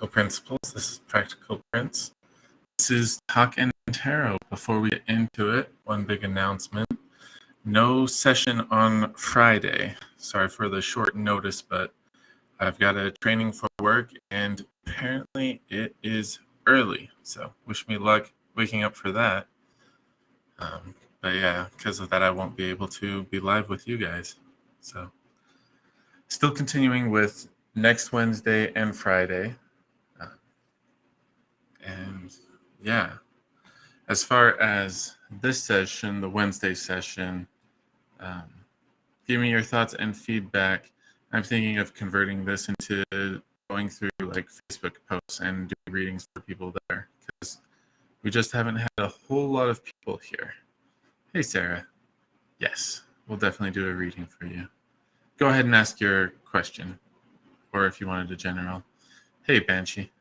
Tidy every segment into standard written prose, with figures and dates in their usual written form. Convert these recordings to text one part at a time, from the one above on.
Practical Principles. This is Practical Prince. This is Talk and Tarot. Before we get into it, one big announcement. No session on Friday. Sorry for the short notice, but I've got a training for work, and apparently it is early. So wish me luck waking up for that. But yeah, because of that, I won't be able to be live with you guys. So still continuing with next Wednesday and Friday. And yeah, as far as this session, the Wednesday session, give me your thoughts and feedback. I'm thinking of converting this into going through like Facebook posts and doing readings for people there, because we just haven't had a whole lot of people here. Hey, Sarah. Yes, we'll definitely do a reading for you. Go ahead and ask your question, or if you wanted a general. Hey, Banshee.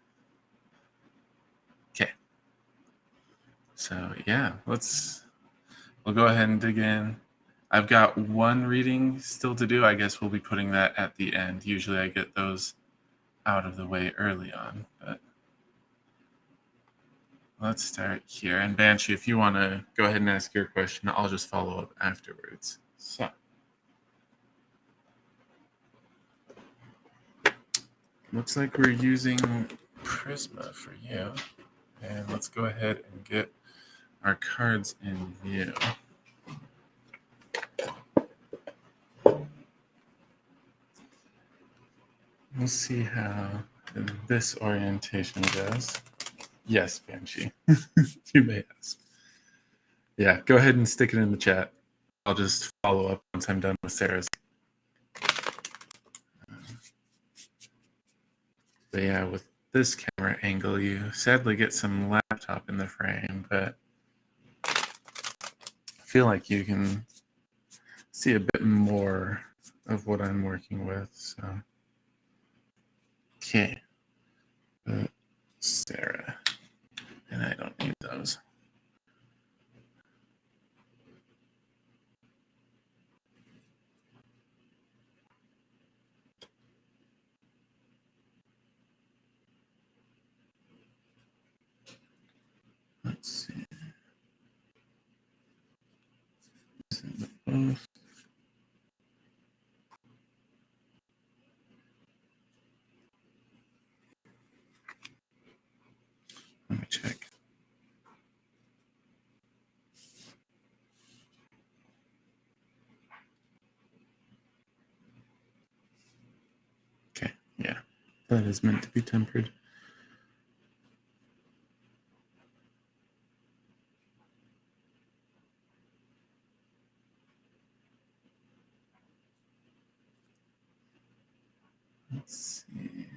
Okay. So yeah, we'll go ahead and dig in. I've got one reading still to do. I guess we'll be putting that at the end. Usually I get those out of the way early on, but let's start here. And Banshee, if you want to go ahead and ask your question, I'll just follow up afterwards. So, looks like we're using Prisma for you. And let's go ahead and get our cards in view. We'll see how this orientation goes. Yes, Banshee. You may ask. Yeah, go ahead and stick it in the chat. I'll just follow up once I'm done with Sarah's. But yeah, with this camera angle, you sadly get some laptop in the frame, but I feel like you can see a bit more of what I'm working with. So, okay. Sarah. And I don't need those. Let's see. Both. Let me check. Okay, yeah. That is meant to be tempered. Let's see.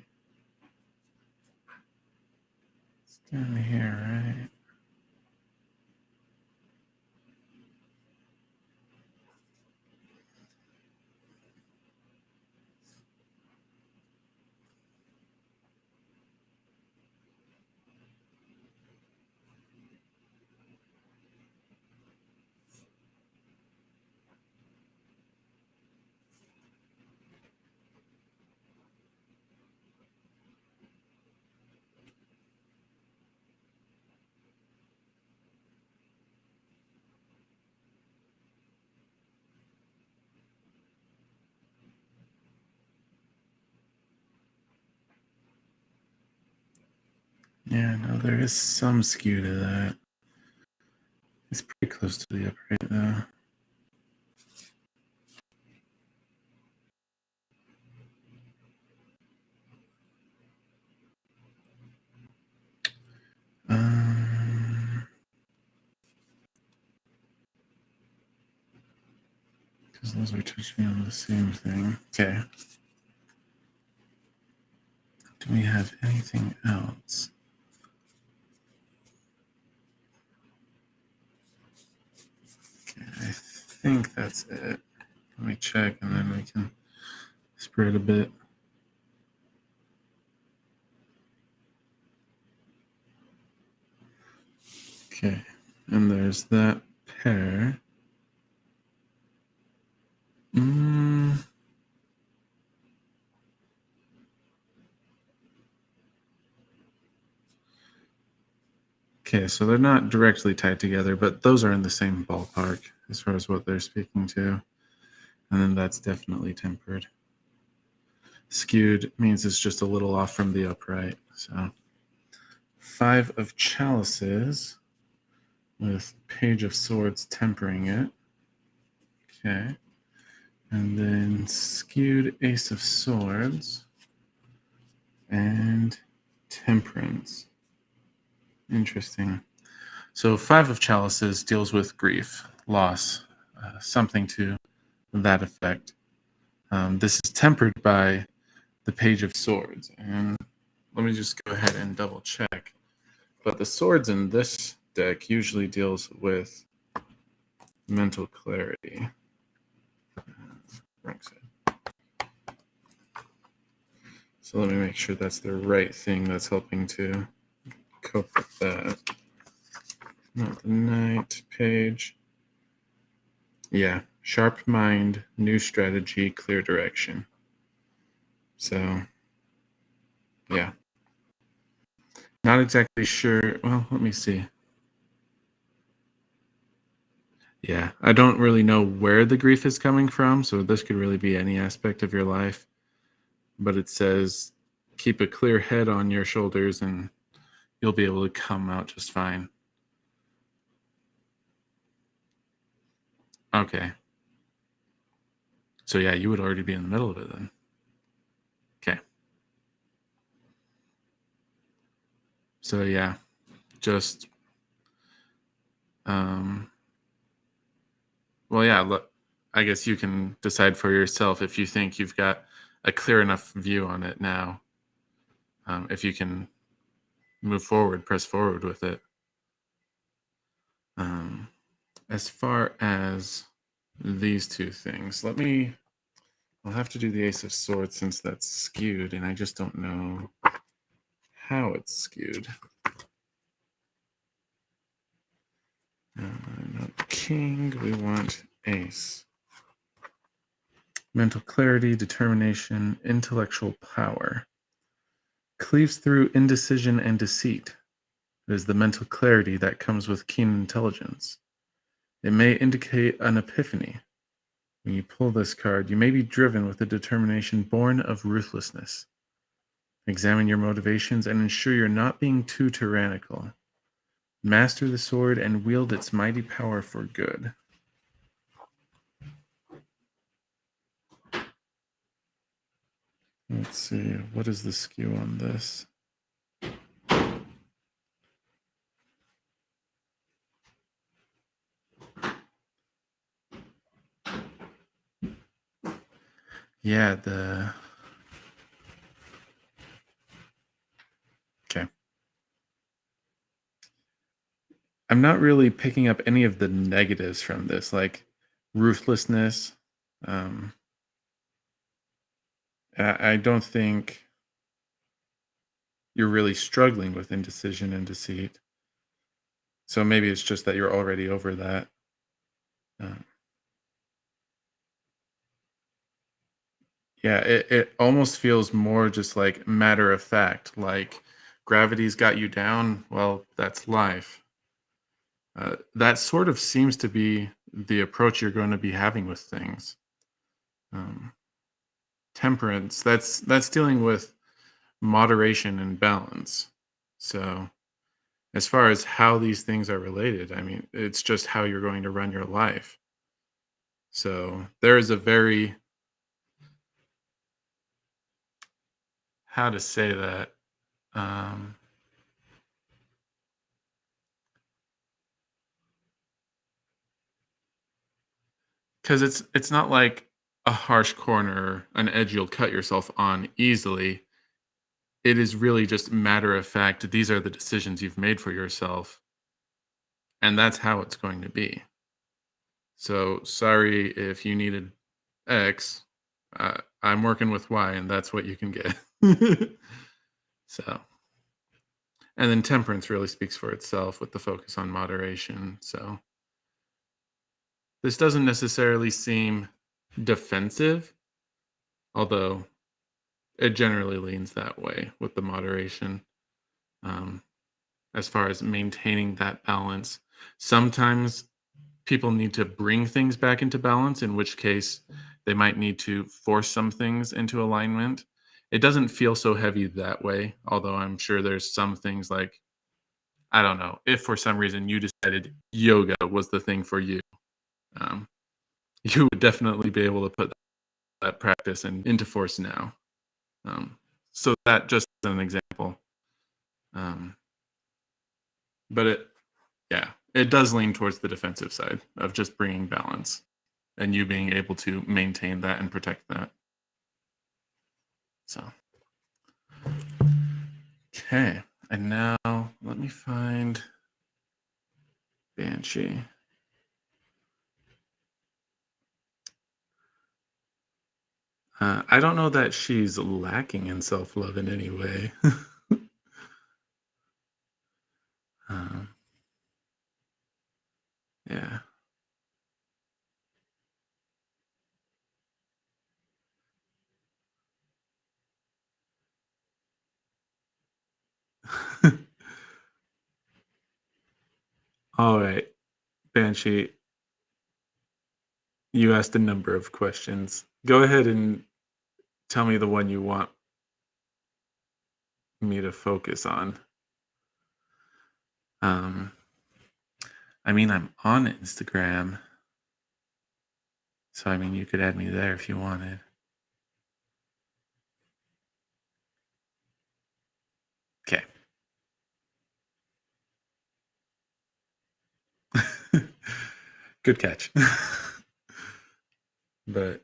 It's down here, right? Yeah, no, there is some skew to that. It's pretty close to the upright, though. Because those are touching on the same thing. Okay. Do we have anything else? Okay, I think that's it. Let me check, and then we can spread a bit. Okay, and there's that pair. Okay, so they're not directly tied together, but those are in the same ballpark as far as what they're speaking to. And then that's definitely tempered. Skewed means it's just a little off from the upright. So 5 of chalices with Page of Swords tempering it. Okay. And then skewed Ace of Swords and Temperance. Interesting. So 5 of chalices deals with grief, loss, something to that effect. This is tempered by the Page of Swords. And let me just go ahead and double check. But the swords in this deck usually deals with mental clarity. Wrong side. So let me make sure that's the right thing that's helping to cope with that. Not the Knight page. Yeah, sharp mind, new strategy, clear direction. So, yeah. Not exactly sure. Well, let me see. Yeah, I don't really know where the grief is coming from, so this could really be any aspect of your life. But it says keep a clear head on your shoulders and you'll be able to come out just fine. Okay. So yeah, you would already be in the middle of it then. Okay. So yeah, just well, yeah, look, I guess you can decide for yourself if you think you've got a clear enough view on it now. If you can move forward, press forward with it. As far as these two things, I'll have to do the Ace of Swords since that's skewed, and I just don't know how it's skewed. Not King, we want Ace. Mental clarity, determination, intellectual power. Cleaves through indecision and deceit. It is the mental clarity that comes with keen intelligence. It may indicate an epiphany. When you pull this card, you may be driven with a determination born of ruthlessness. Examine your motivations and ensure you're not being too tyrannical. Master the sword and wield its mighty power for good. Let's see, what is the skew on this? Yeah, okay. I'm not really picking up any of the negatives from this, like ruthlessness. I don't think you're really struggling with indecision and deceit. So maybe it's just that you're already over that. Uh, yeah, it almost feels more just like matter of fact, like gravity's got you down. Well, that's life. That sort of seems to be the approach you're going to be having with things. Um, Temperance, that's dealing with moderation and balance. So, as far as how these things are related, I mean, it's just how you're going to run your life. So, there is a very, how to say that, um, because it's not like a harsh corner, an edge you'll cut yourself on easily. It is really just matter of fact. These are the decisions you've made for yourself, and that's how it's going to be. So sorry if you needed X. I'm working with Y, and that's what you can get. So, and then temperance really speaks for itself with the focus on moderation. So, this doesn't necessarily seem defensive, although it generally leans that way with the moderation. Um, as far as maintaining that balance. Sometimes people need to bring things back into balance, in which case they might need to force some things into alignment. It doesn't feel so heavy that way, although I'm sure there's some things like, I don't know, if for some reason you decided yoga was the thing for you, um, you would definitely be able to put that practice into force now. Um, so that just as an example. Um, but yeah, it does lean towards the defensive side of just bringing balance and you being able to maintain that and protect that. So, okay. And now let me find Banshee. I don't know that she's lacking in self love in any way. um, yeah. All right, Banshee, you asked a number of questions. Go ahead and tell me the one you want me to focus on. Um, I mean, I'm on Instagram, so I mean, you could add me there if you wanted. Okay. Good catch. But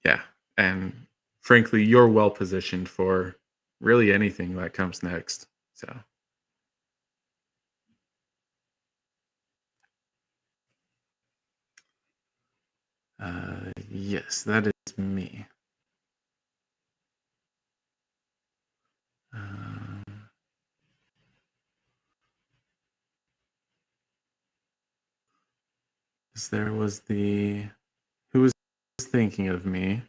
yeah, and frankly, you're well positioned for really anything that comes next. So, yes, that is me. Um, 'Cause there was the who was thinking of me,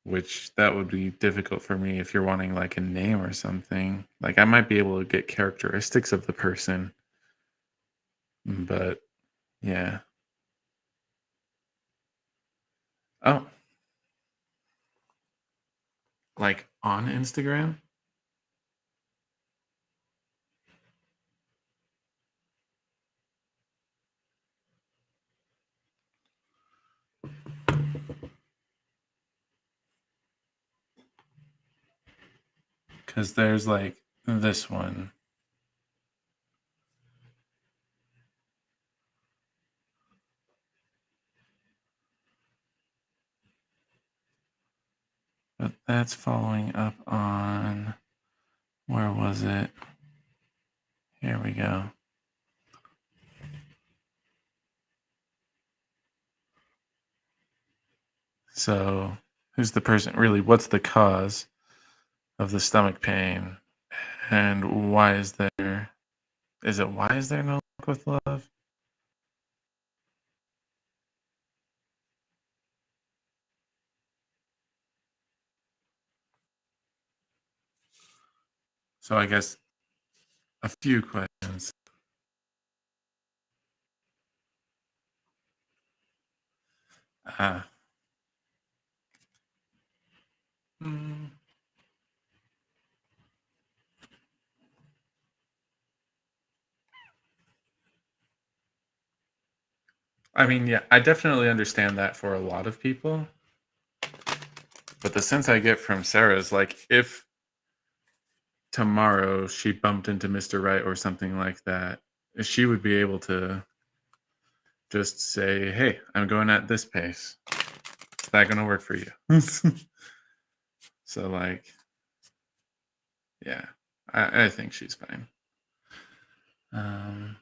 which that would be difficult for me if you're wanting like a name or something. Like I might be able to get characteristics of the person, but yeah. Oh, like on Instagram? Because there's like this one. But that's following up on, where was it? Here we go. So, who's the person? Really, what's the cause of the stomach pain? And why is there, is it why is there no luck with love? So, I guess a few questions. Uh, mm, I mean, yeah, I definitely understand that for a lot of people. But the sense I get from Sarah is like, if tomorrow she bumped into Mr. Right or something like that, she would be able to just say, "Hey, I'm going at this pace. Is that going to work for you?" So, like, yeah, I think she's fine. Um,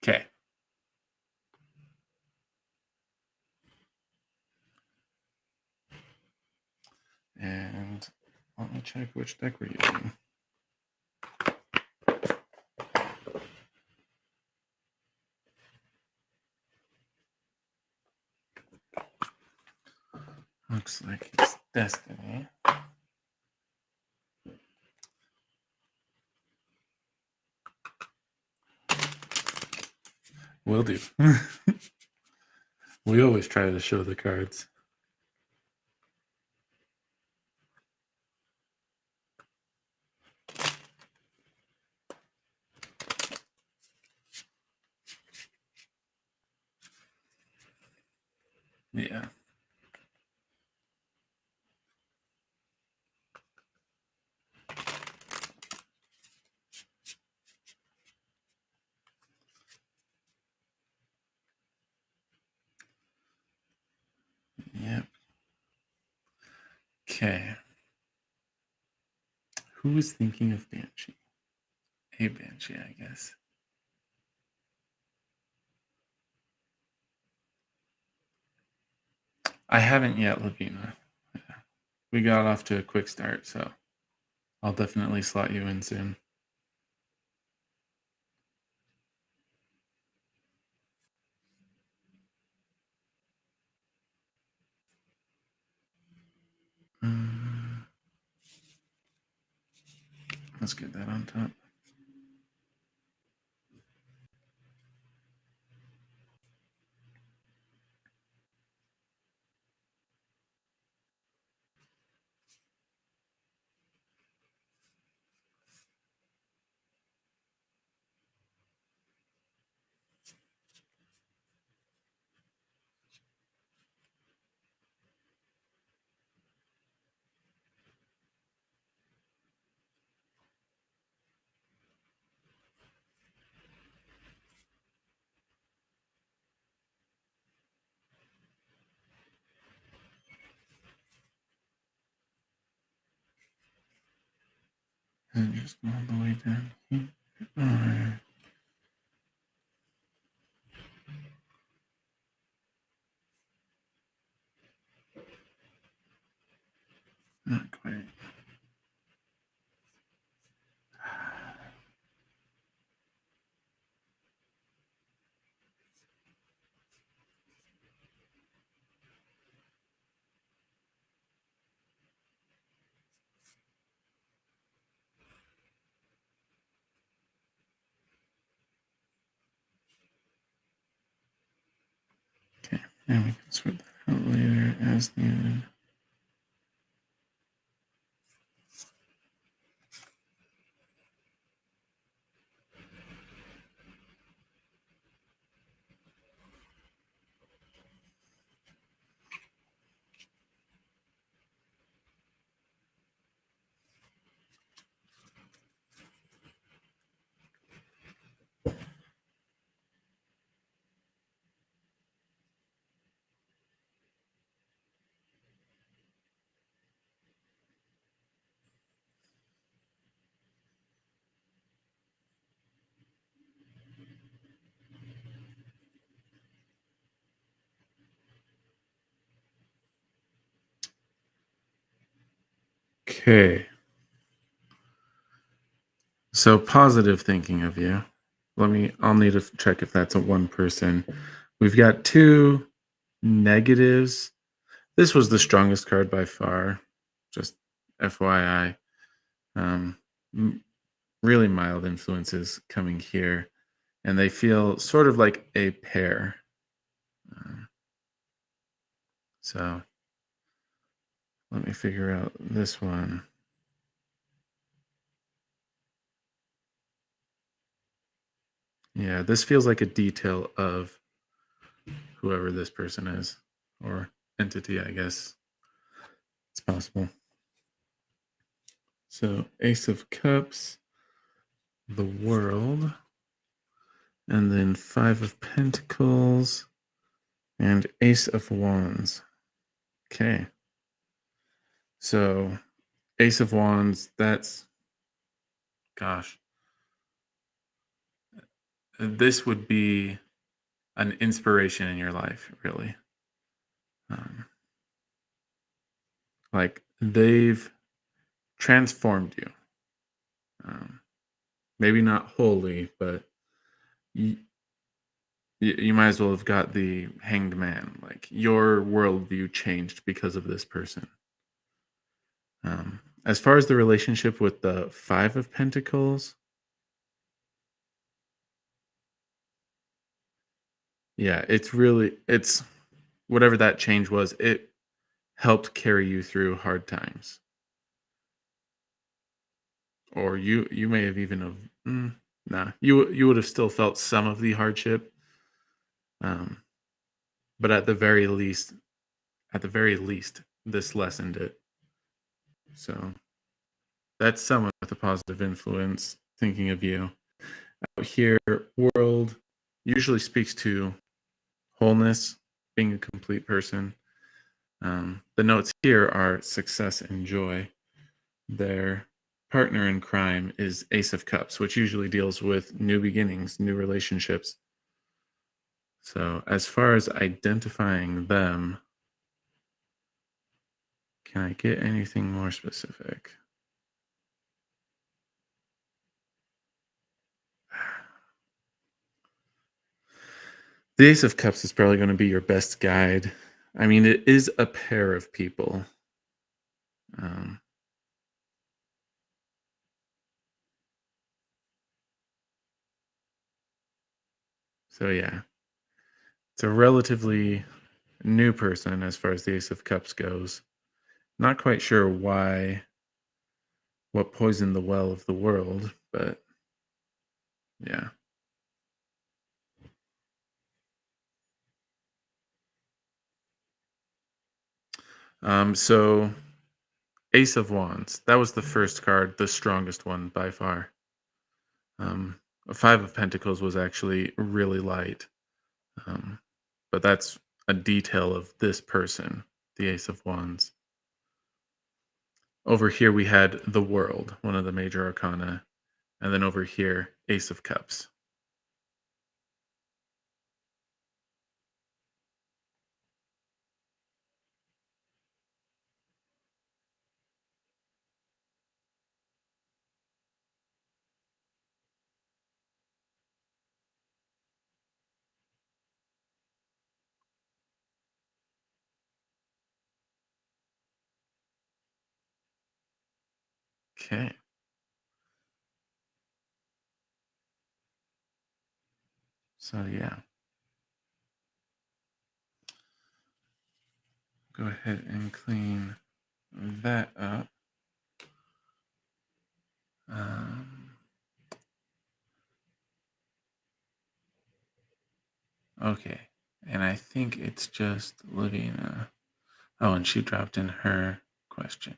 okay. And let me check which deck we're using. Looks like it's Destiny. Will do. We always try to show the cards. Yeah. Yep. Okay. Who was thinking of Banshee? A Banshee, I guess. I haven't yet, Lavina. We got off to a quick start, so I'll definitely slot you in soon. Mm, let's get that on top. And just all the way down here. Alright. Not quite. Okay, and we can sort that out later as needed. Okay. So positive thinking of you. I'll need to check if that's a one person. We've got two negatives. This was the strongest card by far. Just FYI. Um, really mild influences coming here. And they feel sort of like a pair. Um, so let me figure out this one. Yeah, this feels like a detail of whoever this person is, or entity, I guess. It's possible. So Ace of Cups, the World, and then Five of Pentacles, and Ace of Wands. Okay. So Ace of Wands, that's, gosh, this would be an inspiration in your life, really. Like they've transformed you. Maybe not wholly, but you, you might as well have got the Hanged Man. Like your worldview changed because of this person. As far as the relationship with the Five of Pentacles, Yeah, it's whatever that change was, it helped carry you through hard times. Or you may have even have nah, you would have still felt some of the hardship, um, but at the very least, this lessened it. So that's someone with a positive influence thinking of you. Out here, world usually speaks to wholeness, being a complete person. The notes here are success and joy. Their partner in crime is Ace of Cups, which usually deals with new beginnings, new relationships. So, as far as identifying them, can I get anything more specific? The Ace of Cups is probably going to be your best guide. I mean, it is a pair of people. Um, so, yeah, it's a relatively new person as far as the Ace of Cups goes. Not quite sure what poisoned the well of the world, but yeah. So Ace of Wands, that was the first card, the strongest one by far. A Five of Pentacles was actually really light, um, but that's a detail of this person, the Ace of Wands. Over here we had the World, one of the major arcana, and then over here, Ace of Cups. Okay, so yeah, go ahead and clean that up. Um, okay, and I think it's just Lavina. Oh, and she dropped in her question.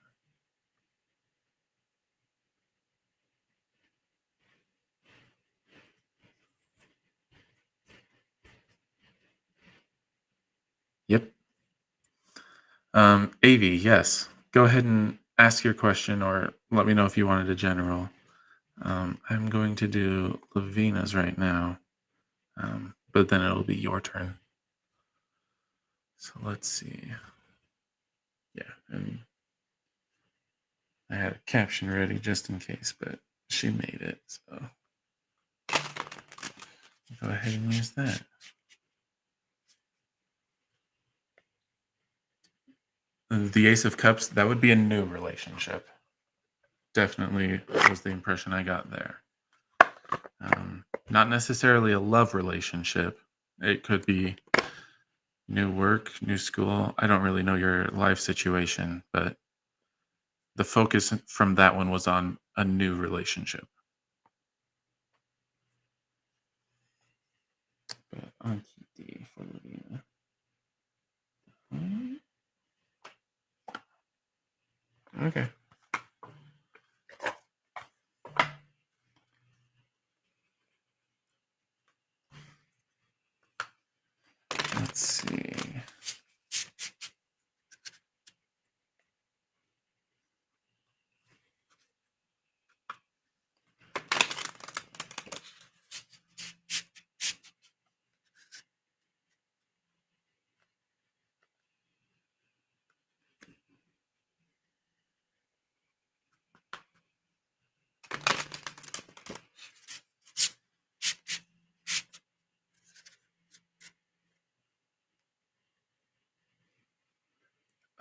Yep. Avi, yes. Go ahead and ask your question or let me know if you wanted a general. I'm going to do Lavina's right now, but then it'll be your turn. So let's see. Yeah, and I had a caption ready just in case, but she made it. So go ahead and use that. The Ace of Cups, that would be a new relationship. Definitely was the impression I got there. Not necessarily a love relationship. It could be new work, new school. I don't really know your life situation, but the focus from that one was on a new relationship. But on D for Lavina. Okay. Let's see.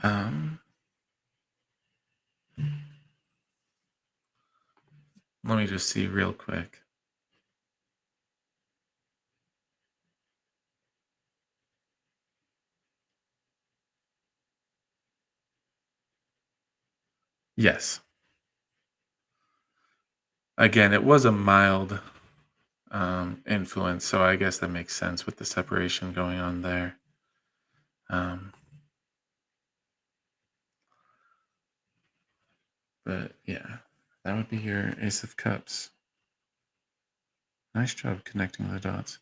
Um, Let me just see real quick. Yes. Again, it was a mild influence, so I guess that makes sense with the separation going on there. Um, but yeah, that would be your Ace of Cups. Nice job connecting the dots.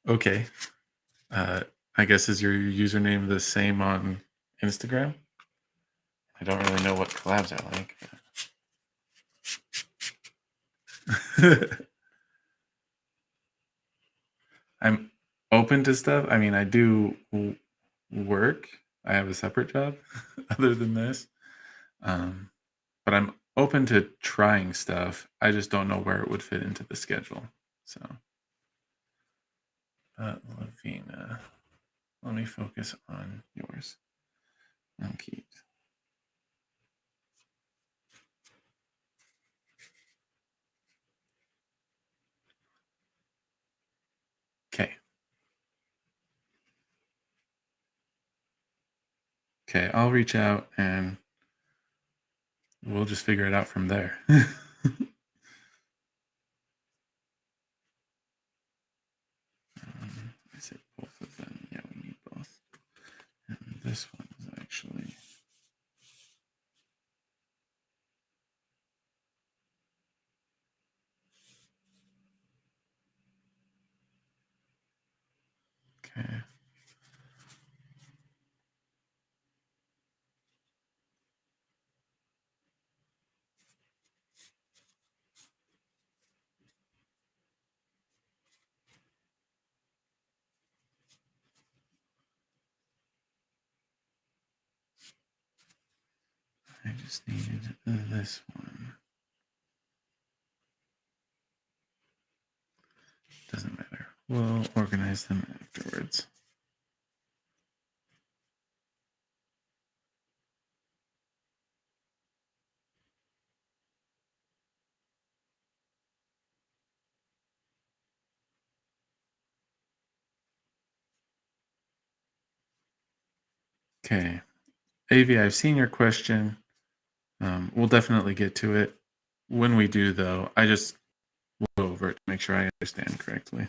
Okay. Uh, I guess is your username the same on Instagram? I don't really know what collabs I like. I'm open to stuff. I mean, I do work. I have a separate job other than this. Um, but I'm open to trying stuff. I just don't know where it would fit into the schedule. So, Lavina, let me focus on yours. Okay. Okay. Okay. I'll reach out and we'll just figure it out from there. I said both of them. Yeah, we need both. And this one is actually. Okay. I just needed this one. Doesn't matter. We'll organize them afterwards. Okay. Avi, I've seen your question. We'll definitely get to it. When we do, though, I just will go over it to make sure I understand correctly.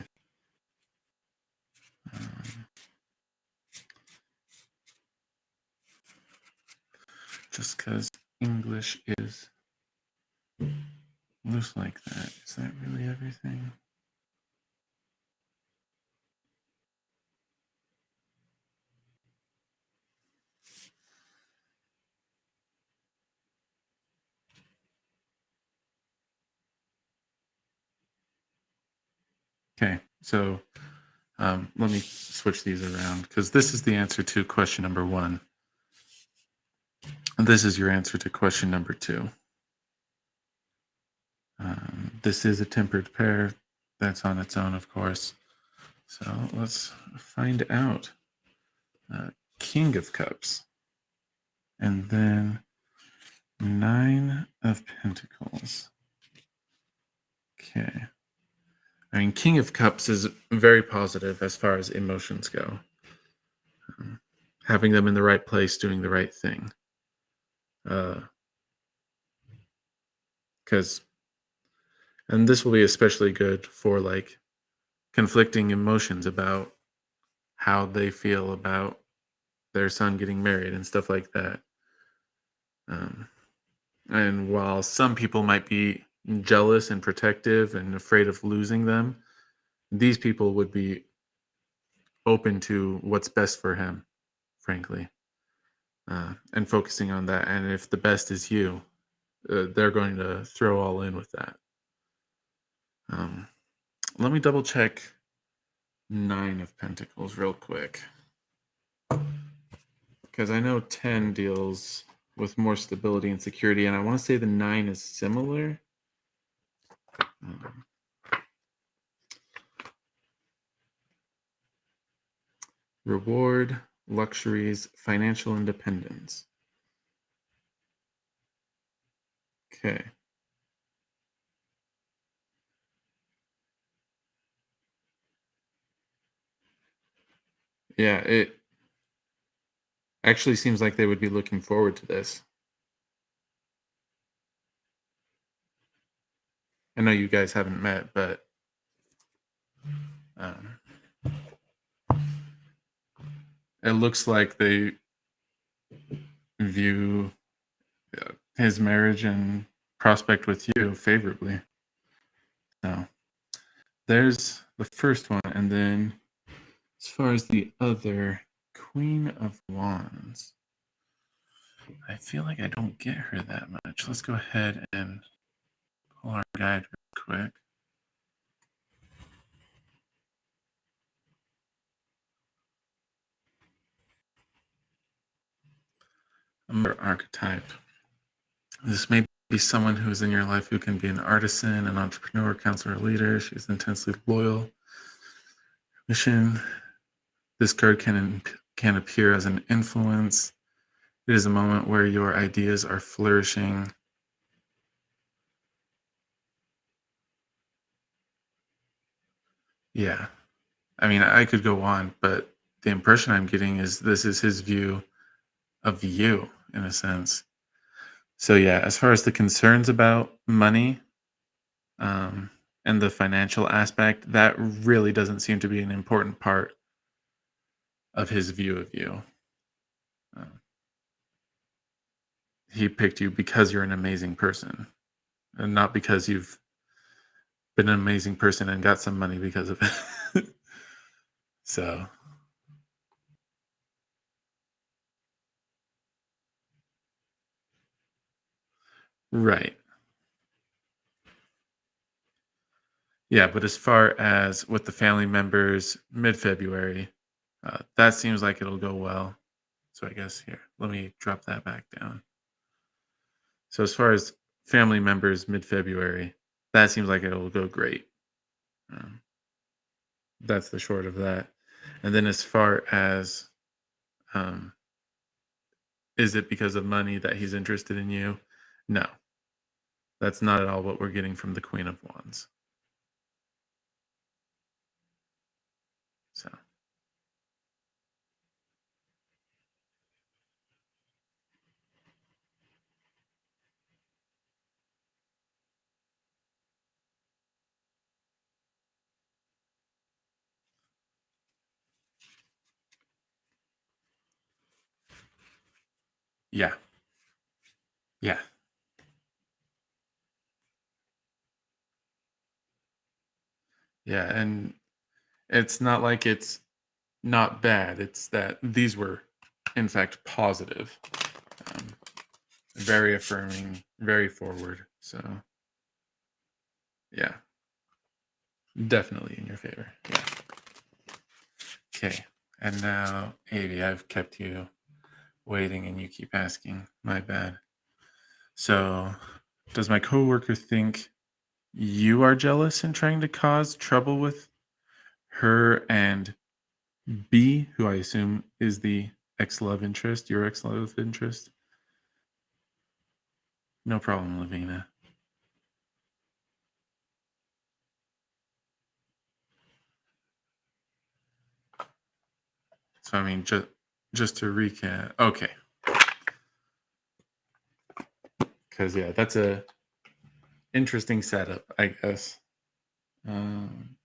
Just because English is loose like that. Is that really everything? Okay, so let me switch these around because this is the answer to question number 1. And this is your answer to question number 2. This is a tempered pair. That's on its own, of course. So let's find out. King of Cups. And then 9 of Pentacles. Okay. I mean, King of Cups is very positive as far as emotions go. Having them in the right place, doing the right thing. Because, and this will be especially good for like conflicting emotions about how they feel about their son getting married and stuff like that. And while some people might be jealous and protective and afraid of losing them, these people would be open to what's best for him, frankly, and focusing on that. And if the best is you, they're going to throw all in with that. Let me double check 9 of Pentacles real quick. Because I know 10 deals with more stability and security, and I want to say the 9 is similar. Reward, luxuries, financial independence. Okay. Yeah, it actually seems like they would be looking forward to this. I know you guys haven't met, but um, it looks like they view his marriage and prospect with you favorably. So there's the first one, and then as far as the other, Queen of Wands. I feel like I don't get her that much. Let's go ahead and pull our guide real quick. Number archetype. This may be someone who's in your life who can be an artisan, an entrepreneur, counselor, leader. She's intensely loyal. Mission. This card can appear as an influence. It is a moment where your ideas are flourishing. Yeah. I mean, I could go on, but the impression I'm getting is this is his view of you in a sense. So yeah, as far as the concerns about money, um, and the financial aspect, that really doesn't seem to be an important part of his view of you. Uh, he picked you because you're an amazing person, and not because you've been an amazing person and got some money because of it. So, right. Yeah, but as far as with the family members, mid-February, that seems like it'll go well. So I guess here, let me drop that back down. So as far as family members, mid-February, that seems like it'll go great. Um, that's the short of that. And then as far as um, is it because of money that he's interested in you? No, that's not at all what we're getting from the Queen of Wands. So yeah, yeah, yeah. And it's not like it's not bad. It's that these were, in fact, positive, um, very affirming, very forward. So yeah, definitely in your favor. Yeah. Okay. And now, Avi, I've kept you waiting and you keep asking. My bad. So, does my coworker think you are jealous and trying to cause trouble with her and B, who I assume is the ex love interest, your ex love interest? No problem, Lavina. So, I mean, just to recap. Okay. Because, yeah, that's a interesting setup, I guess. Um,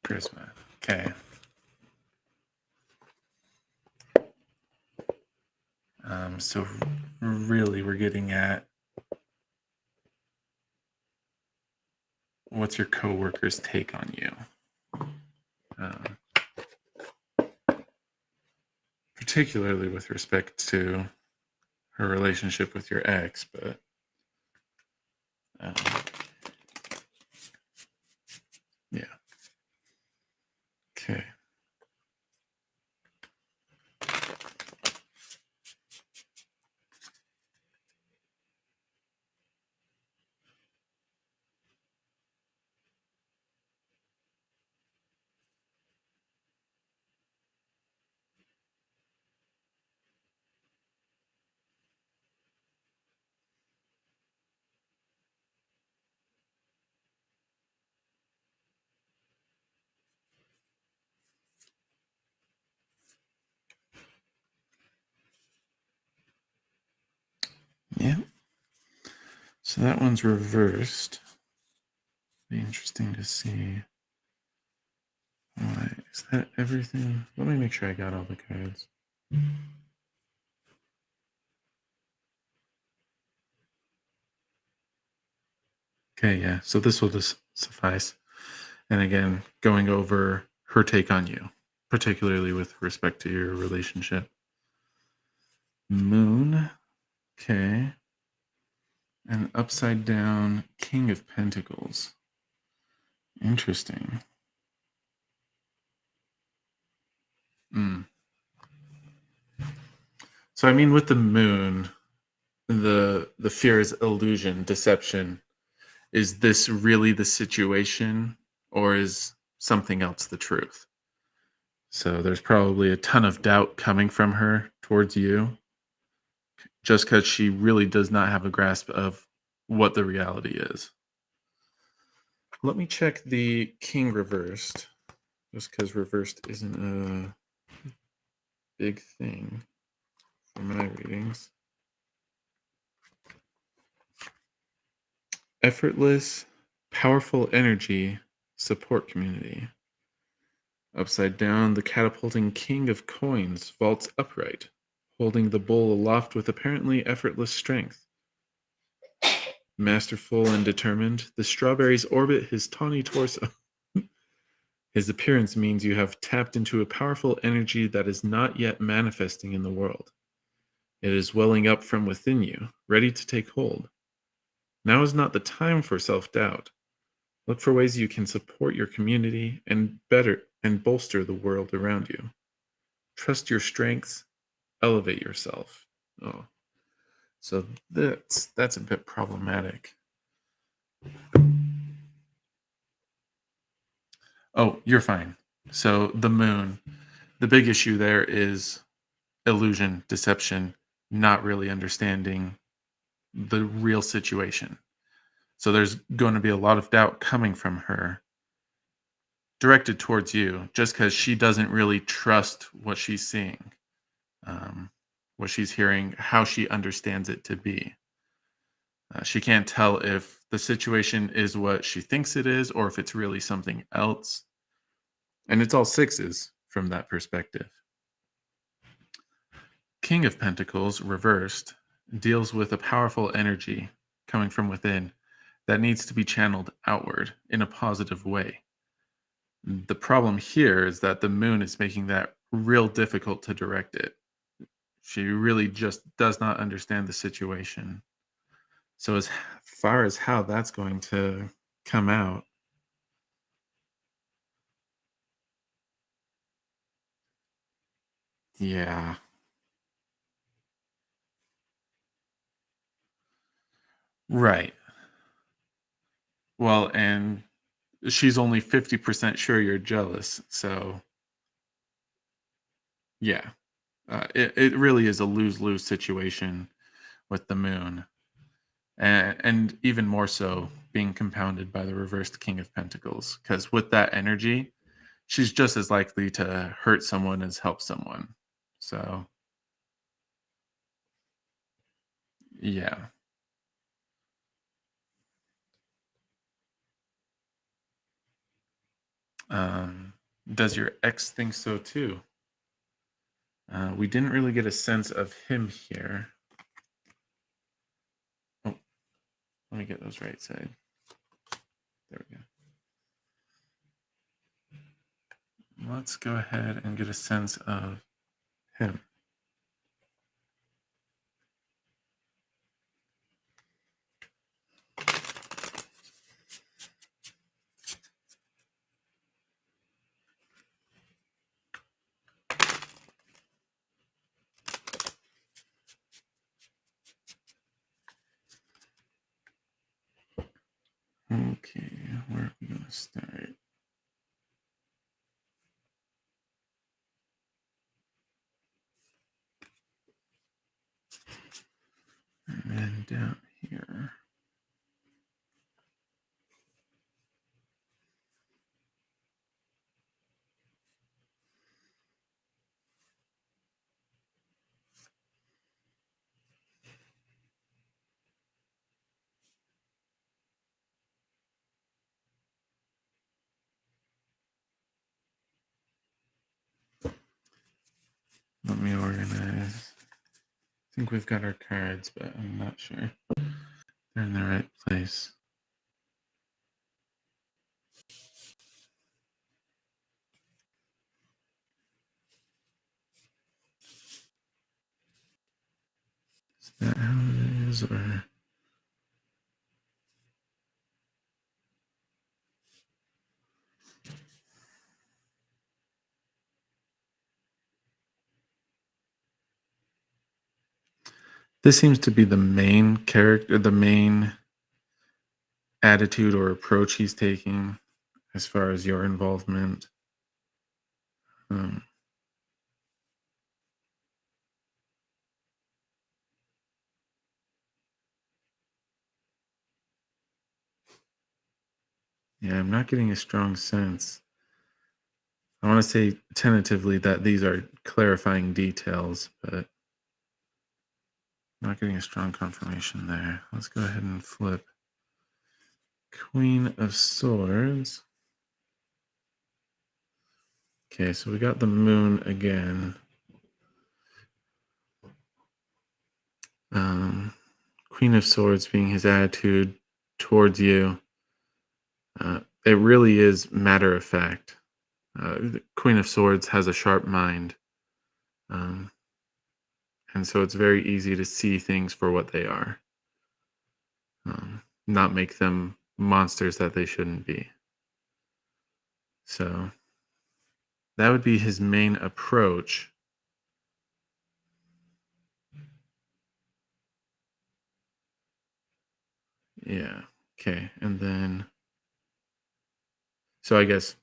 Charisma. Okay. So really, we're getting at what's your coworker's take on you, um, particularly with respect to her relationship with your ex. But um, yeah, okay. So that one's reversed. Be interesting to see. Why is that everything? Let me make sure I got all the cards. Okay, yeah. So this will just suffice. And again, going over her take on you, particularly with respect to your relationship. Moon. Okay. And upside down King of Pentacles. Interesting. Mm. So I mean, with the moon, the fear is illusion, deception. Is this really the situation, or is something else the truth? So there's probably a ton of doubt coming from her towards you, just because she really does not have a grasp of what the reality is. Let me check the King reversed, just because reversed isn't a big thing for my readings. Effortless, powerful energy, support community. Upside down, the catapulting King of Coins vaults upright, holding the bowl aloft with apparently effortless strength. Masterful and determined, the strawberries orbit his tawny torso. His appearance means you have tapped into a powerful energy that is not yet manifesting in the world. It is welling up from within you, ready to take hold. Now is not the time for self-doubt. Look for ways you can support your community and bolster the world around you. Trust your strengths, elevate yourself. Oh, so that's a bit problematic. Oh, you're fine. So the moon, the big issue there is illusion, deception, not really understanding the real situation. So there's going to be a lot of doubt coming from her directed towards you just because she doesn't really trust what she's seeing, um, what she's hearing, how she understands it to be. She can't tell if the situation is what she thinks it is or if it's really something else. And it's all sixes from that perspective. King of Pentacles, reversed, deals with a powerful energy coming from within that needs to be channeled outward in a positive way. The problem here is that the moon is making that real difficult to direct it. She really just does not understand the situation. So, as far as how that's going to come out, yeah, right. Well, and she's only 50% sure you're jealous. So, yeah, it really is a lose lose situation with the moon. And even more so being compounded by the reversed King of Pentacles. Because with that energy, she's just as likely to hurt someone as help someone. So, yeah. Um, does your ex think so too? We didn't really get a sense of him here. Oh, let me get those right side. There we go. Let's go ahead and get a sense of him. Okay, where are we going to start? And then down here. Let me organize. I think we've got our cards, but I'm not sure they're in the right place. Is that how it is, or? This seems to be the main character, the main attitude or approach he's taking as far as your involvement. Um, yeah, I'm not getting a strong sense. I want to say tentatively that these are clarifying details, but not getting a strong confirmation there. Let's go ahead and flip Queen of Swords. Okay, so we got the moon again. Queen of Swords being his attitude towards you. It really is matter of fact. The Queen of Swords has a sharp mind. Um, and so it's very easy to see things for what they are, not make them monsters that they shouldn't be. So that would be his main approach. Yeah. Okay. And then, so I guess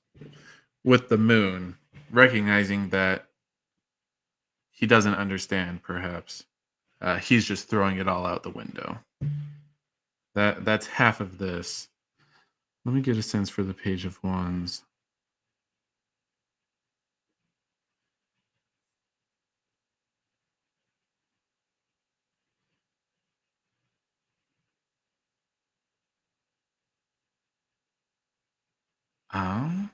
with the moon, recognizing that he doesn't understand, perhaps, he's just throwing it all out the window. That's half of this. Let me get a sense for the Page of Wands. Um,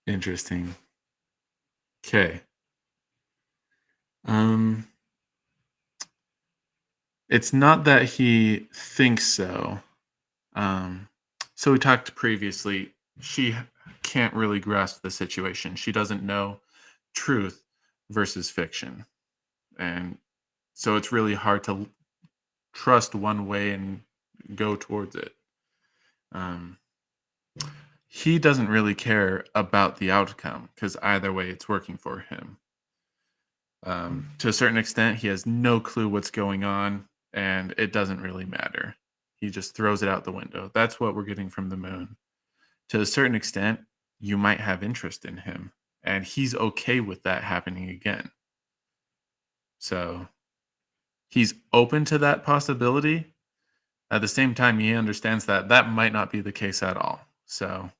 Interesting. Okay. Um, it's not that he thinks so. Um, so we talked previously. She can't really grasp the situation. She doesn't know truth versus fiction, and so it's really hard to trust one way and go towards it. Um, he doesn't really care about the outcome because either way, it's working for him. To a certain extent, he has no clue what's going on, and it doesn't really matter. He just throws it out the window. That's what we're getting from the moon. To a certain extent, you might have interest in him, and he's okay with that happening again. So he's open to that possibility. At the same time, he understands that that might not be the case at all. So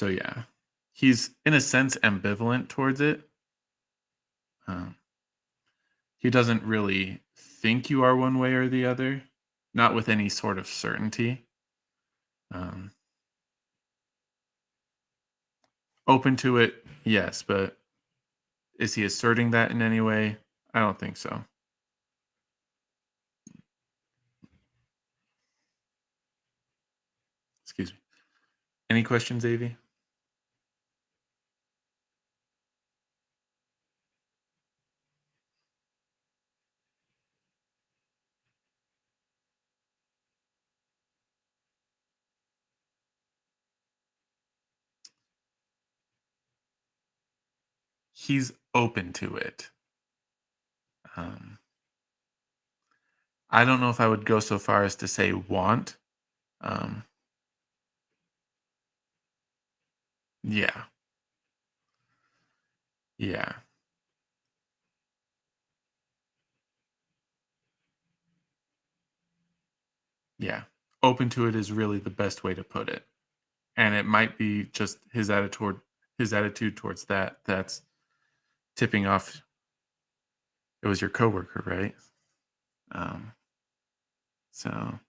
yeah, he's in a sense ambivalent towards it. Um, he doesn't really think you are one way or the other, not with any sort of certainty. Um, Open to it, yes, but is he asserting that in any way? I don't think so. Excuse me. Any questions, Avi? He's open to it. Um, I don't know if I would go so far as to say want. Um, yeah, yeah, yeah. Open to it is really the best way to put it, and it might be just his attitude towards that that's tipping off. It was your coworker, right? Um, so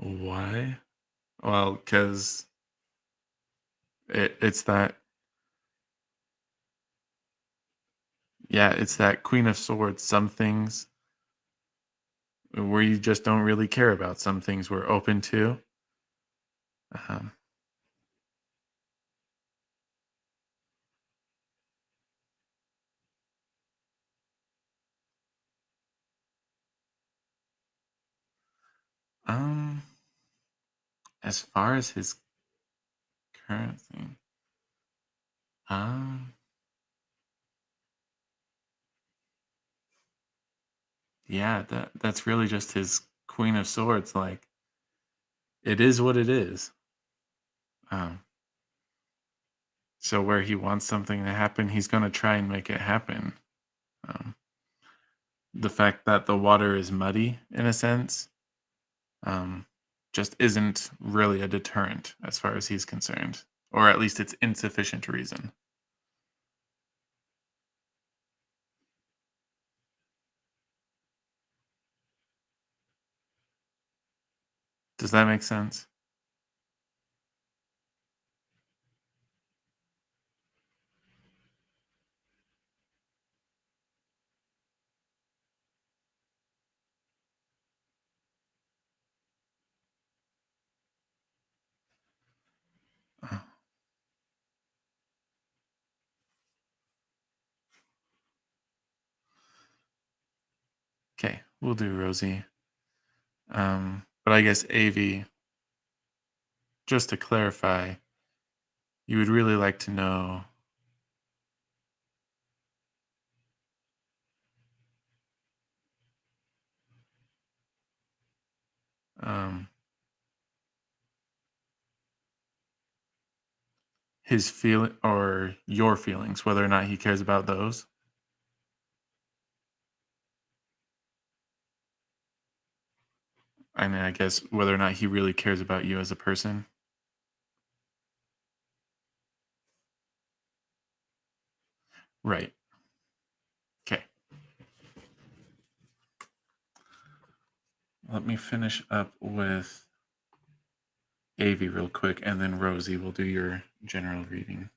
Why? Well, because it's that, yeah, it's that Queen of Swords. Some things where you just don't really care about. Some things we're open to. Um, um, as far as his current thing, um, yeah, that's really just his Queen of Swords. Like, it is what it is. Um, so where he wants something to happen, he's gonna try and make it happen. Um, the fact that the water is muddy, in a sense, um, just isn't really a deterrent as far as he's concerned, or at least it's insufficient reason. Does that make sense? Uh, Okay, we'll do Rosie. But I guess AV, just to clarify, you would really like to know um, his feel or your feelings, whether or not he cares about those. I mean, I guess whether or not he really cares about you as a person. Right. Okay. Let me finish up with AV real quick, and then Rosie will do your general reading.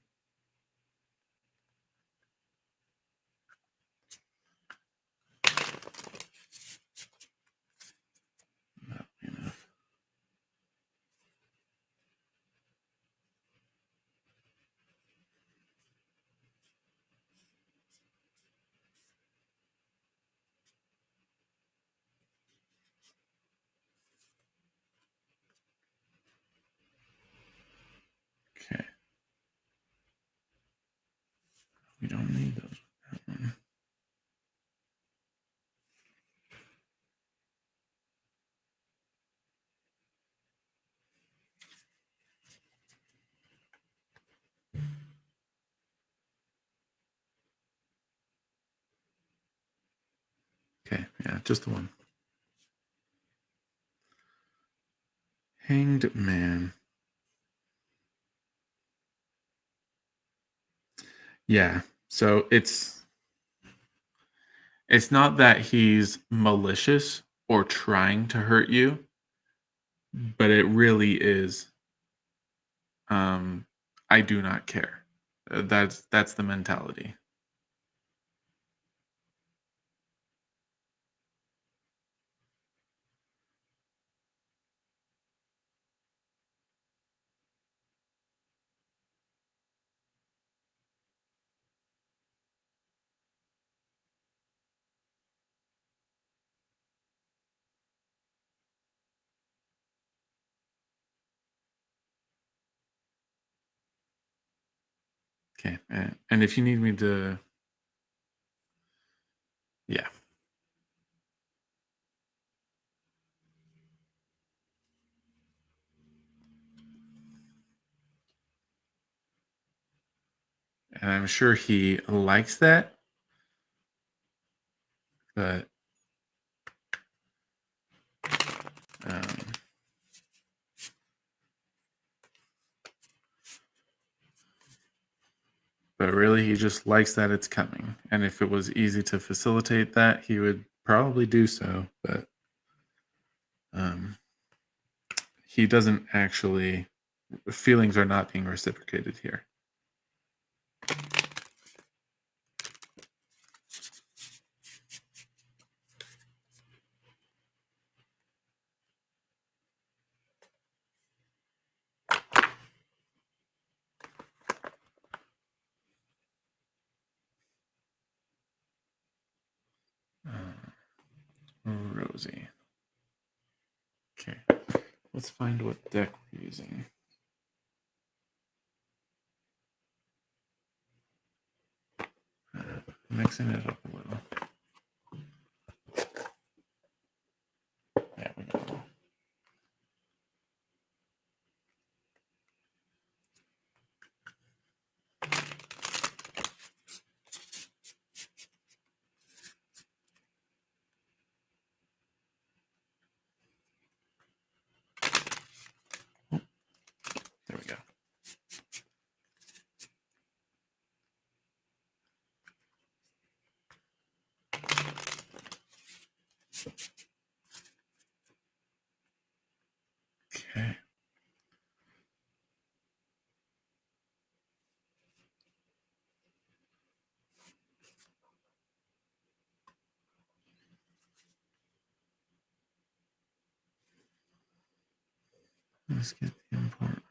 That'll be enough. Okay. We don't need those. That one. Okay. Yeah, just the one. Hanged Man. Yeah. So it's not that he's malicious or trying to hurt you, but it really is um I do not care. That's the mentality. Okay. And if you need me to, yeah. And I'm sure he likes that, but um but really he just likes that it's coming. And if it was easy to facilitate that, he would probably do so, but um he doesn't actually, feelings are not being reciprocated here. Rosie. Okay, let's find what deck we're using. Mixing it up a little. There we go. Oh, there we go. Okay. Let's get the important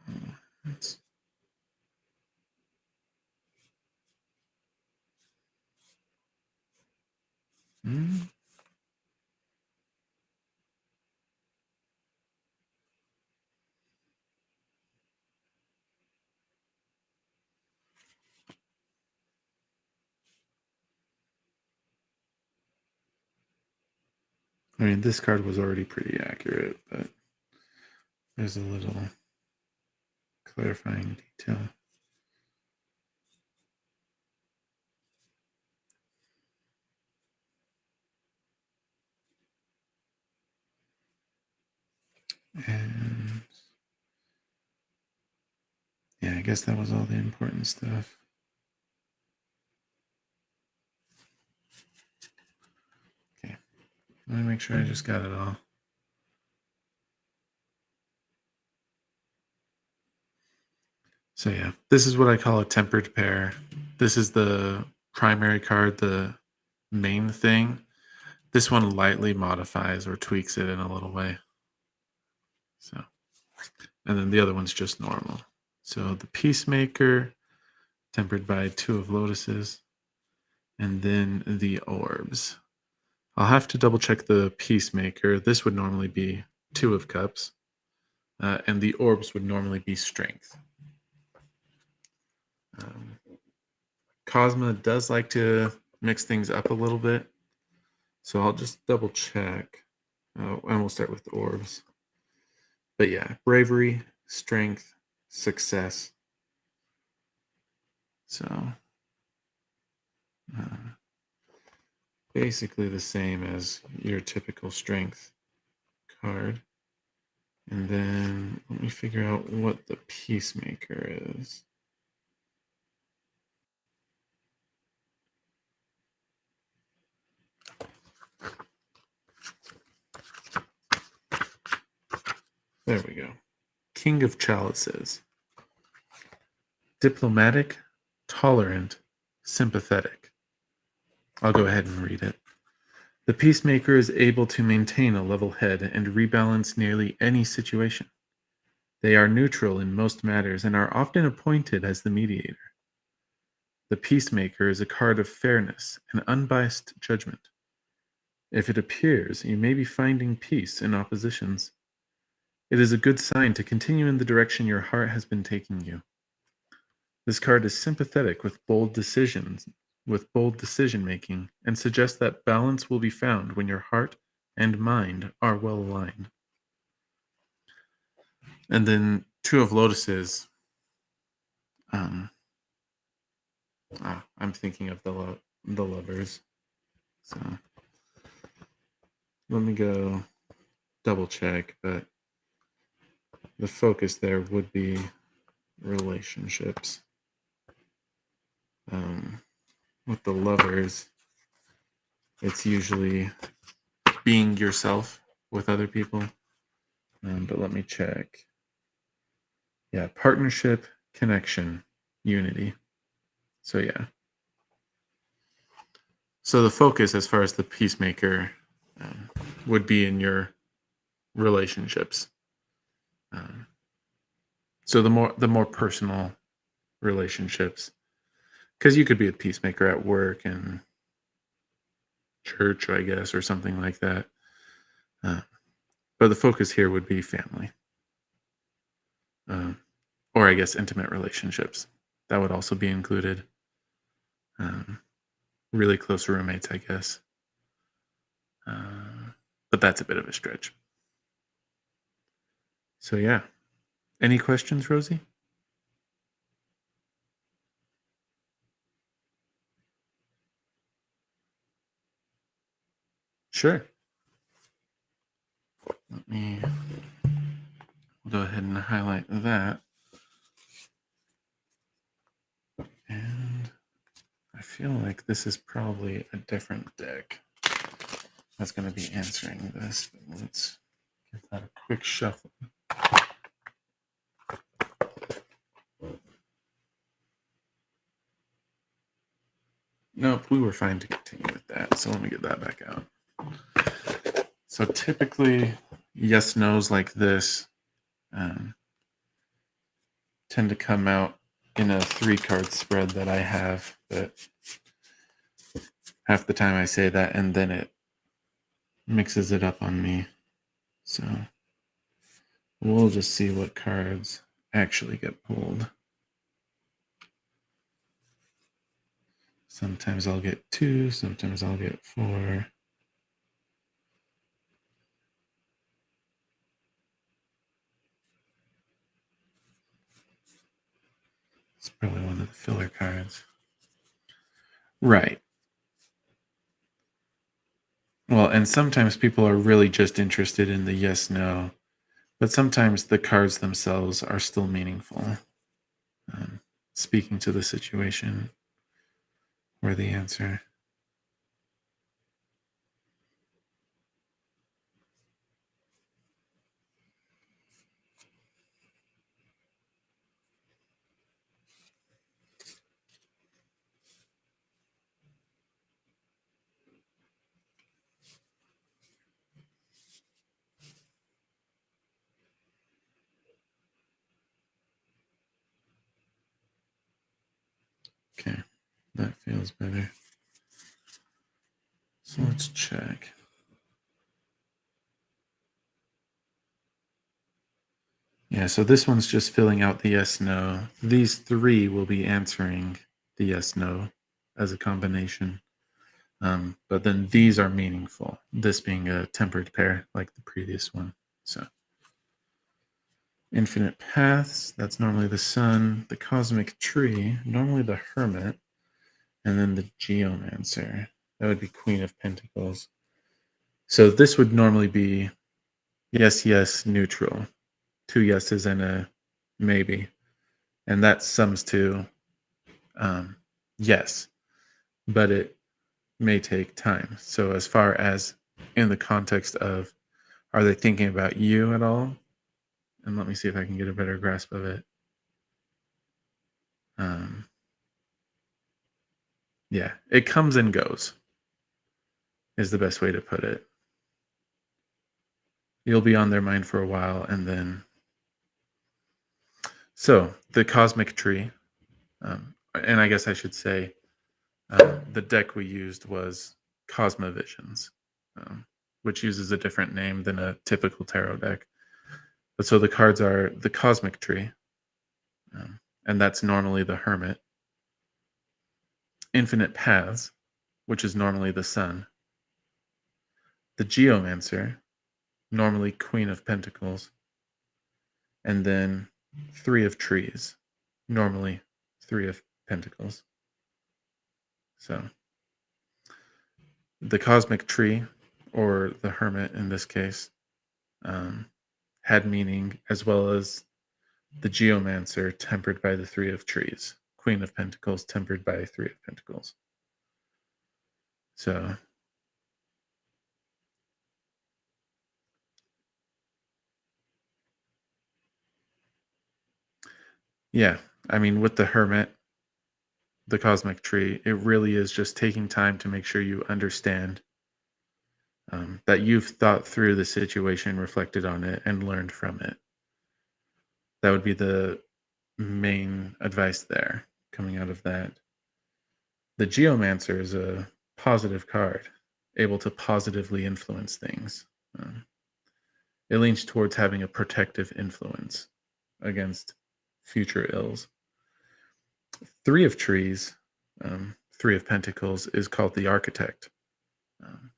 ones. I mean, this card was already pretty accurate, but there's a little clarifying detail. And yeah, I guess that was all the important stuff. Okay, let me make sure I just got it all. So yeah, this is what I call a tempered pair. This is the primary card, the main thing. This one lightly modifies or tweaks it in a little way. So, and then the other one's just normal. So the Peacemaker, tempered by 2 of Lotuses, and then the Orbs. I'll have to double check the Peacemaker. This would normally be 2 of Cups, and the Orbs would normally be Strength. Cosma does like to mix things up a little bit, so I'll just double check, and we'll start with the Orbs. But yeah, Bravery, Strength, Success. So basically the same as your typical Strength card. And then let me figure out what the Peacemaker is. There we go. King of Chalices. Diplomatic, tolerant, sympathetic. I'll go ahead and read it. The Peacemaker is able to maintain a level head and rebalance nearly any situation. They are neutral in most matters and are often appointed as the mediator. The Peacemaker is a card of fairness and unbiased judgment. If it appears, you may be finding peace in oppositions. It is a good sign to continue in the direction your heart has been taking you. This card is sympathetic with bold decision making and suggests that balance will be found when your heart and mind are well aligned. And then 2 of Lotuses. I'm thinking of the Lovers. So let me go double check, but the focus there would be relationships. With the Lovers, it's usually being yourself with other people. But let me check. Yeah, partnership, connection, unity. So yeah. So the focus as far as the peacemaker um, would be in your relationships. Um, so the more personal relationships, because you could be a peacemaker at work and church, I guess, or something like that. Uh, but the focus here would be family, um, or I guess intimate relationships. That would also be included. Um, really close roommates, I guess. Uh, but that's a bit of a stretch. So yeah. Any questions, Rosie? Sure. Let me go ahead and highlight that. And I feel like this is probably a different deck that's going to be answering this. But let's give that a quick shuffle. Nope, we were fine to continue with that. So let me get that back out. So typically, yes, no's like this um, tend to come out in a 3-card spread that I have. But half the time I say that and then it mixes it up on me. So we'll just see what cards actually get pulled. Sometimes I'll get 2, sometimes I'll get 4. It's probably one of the filler cards. Right. Well, and sometimes people are really just interested in the yes, no, but sometimes the cards themselves are still meaningful, um, speaking to the situation or the answer. Okay, that feels better. So let's check. Yeah, so this one's just filling out the yes, no. These 3 will be answering the yes, no as a combination. But then these are meaningful, this being a tempered pair like the previous one. So infinite paths, that's normally the sun, the cosmic tree, normally the hermit, and then the geomancer. That would be Queen of Pentacles. So this would normally be yes, yes, neutral. 2 yeses and a maybe. And that sums to yes, but it may take time. So as far as in the context of are they thinking about you at all? And let me see if I can get a better grasp of it. Um, yeah, it comes and goes is the best way to put it. You'll be on their mind for a while and then. So the cosmic tree, and I guess I should say the deck we used was Cosmovisions, which uses a different name than a typical tarot deck. But so the cards are the cosmic tree, and that's normally the hermit. Infinite paths, which is normally the sun. The geomancer, normally Queen of Pentacles. And then 3 of trees, normally 3 of Pentacles. So the cosmic tree, or the hermit in this case, had meaning, as well as the geomancer tempered by the 3 of trees, Queen of Pentacles tempered by 3 of Pentacles. So Yeah. I mean, with the Hermit, the cosmic tree, it really is just taking time to make sure you understand that you've thought through the situation, reflected on it, and learned from it. That would be the main advice there coming out of that. The Geomancer is a positive card, able to positively influence things. Um, it leans towards having a protective influence against future ills. Three of Trees, Three of Pentacles, is called the Architect. Um,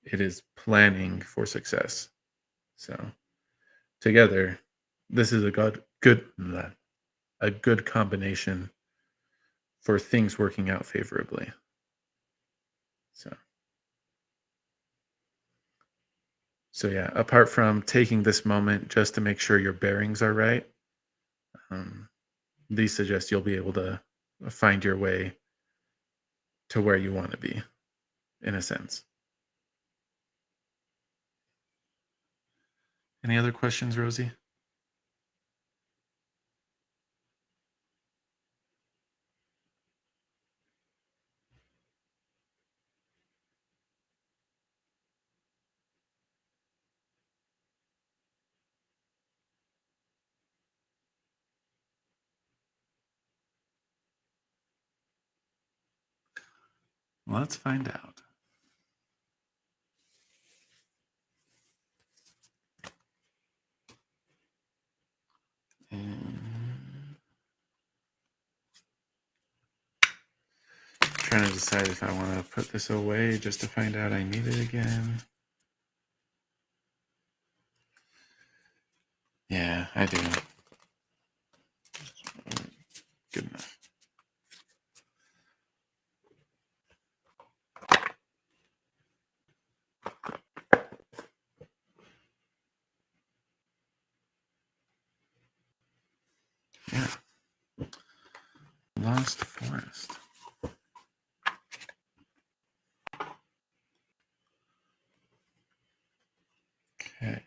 it is planning for success. So together, this is a good combination for things working out favorably. So so yeah, apart from taking this moment just to make sure your bearings are right, um, these suggest you'll be able to find your way to where you want to be, in a sense. Any other questions, Rosie? Let's find out. And trying to decide if I want to put this away just to find out I need it again. Yeah, I do. Good enough. Yeah. Lost Forest. Okay.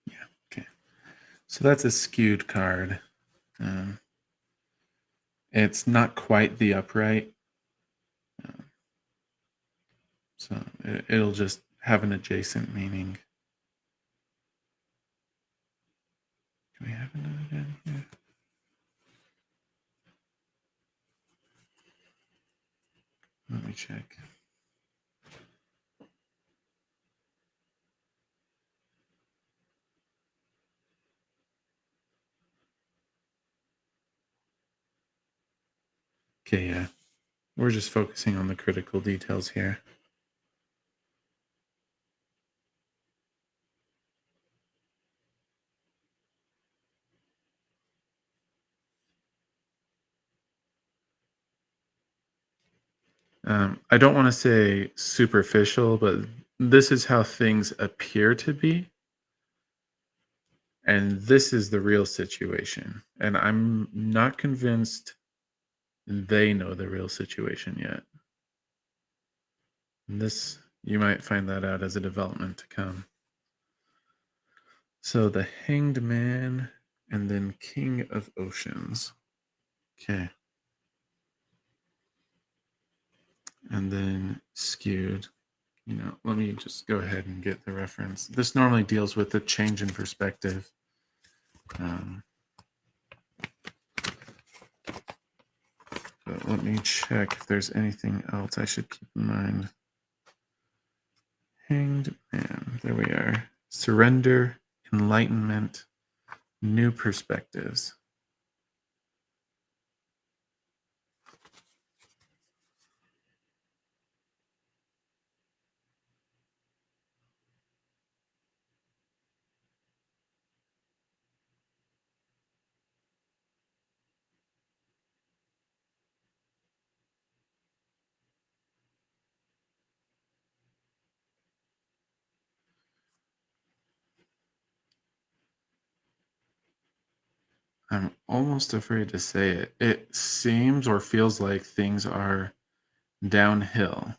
Yeah. Okay. So that's a skewed card. Um, it's not quite the upright. Uh, so it'll just have an adjacent meaning. Do we have another down here? Let me check. Okay, yeah. We're just focusing on the critical details here. I don't want to say superficial, but this is how things appear to be. And this is the real situation. And I'm not convinced they know the real situation yet. And this, you might find that out as a development to come. So the Hanged Man and then King of Oceans. Okay. And then skewed. Let me just go ahead and get the reference. This normally deals with the change in perspective. But let me check if there's anything else I should keep in mind. Hanged Man. There we are. Surrender, enlightenment, new perspectives. I'm almost afraid to say it. It seems or feels like things are downhill,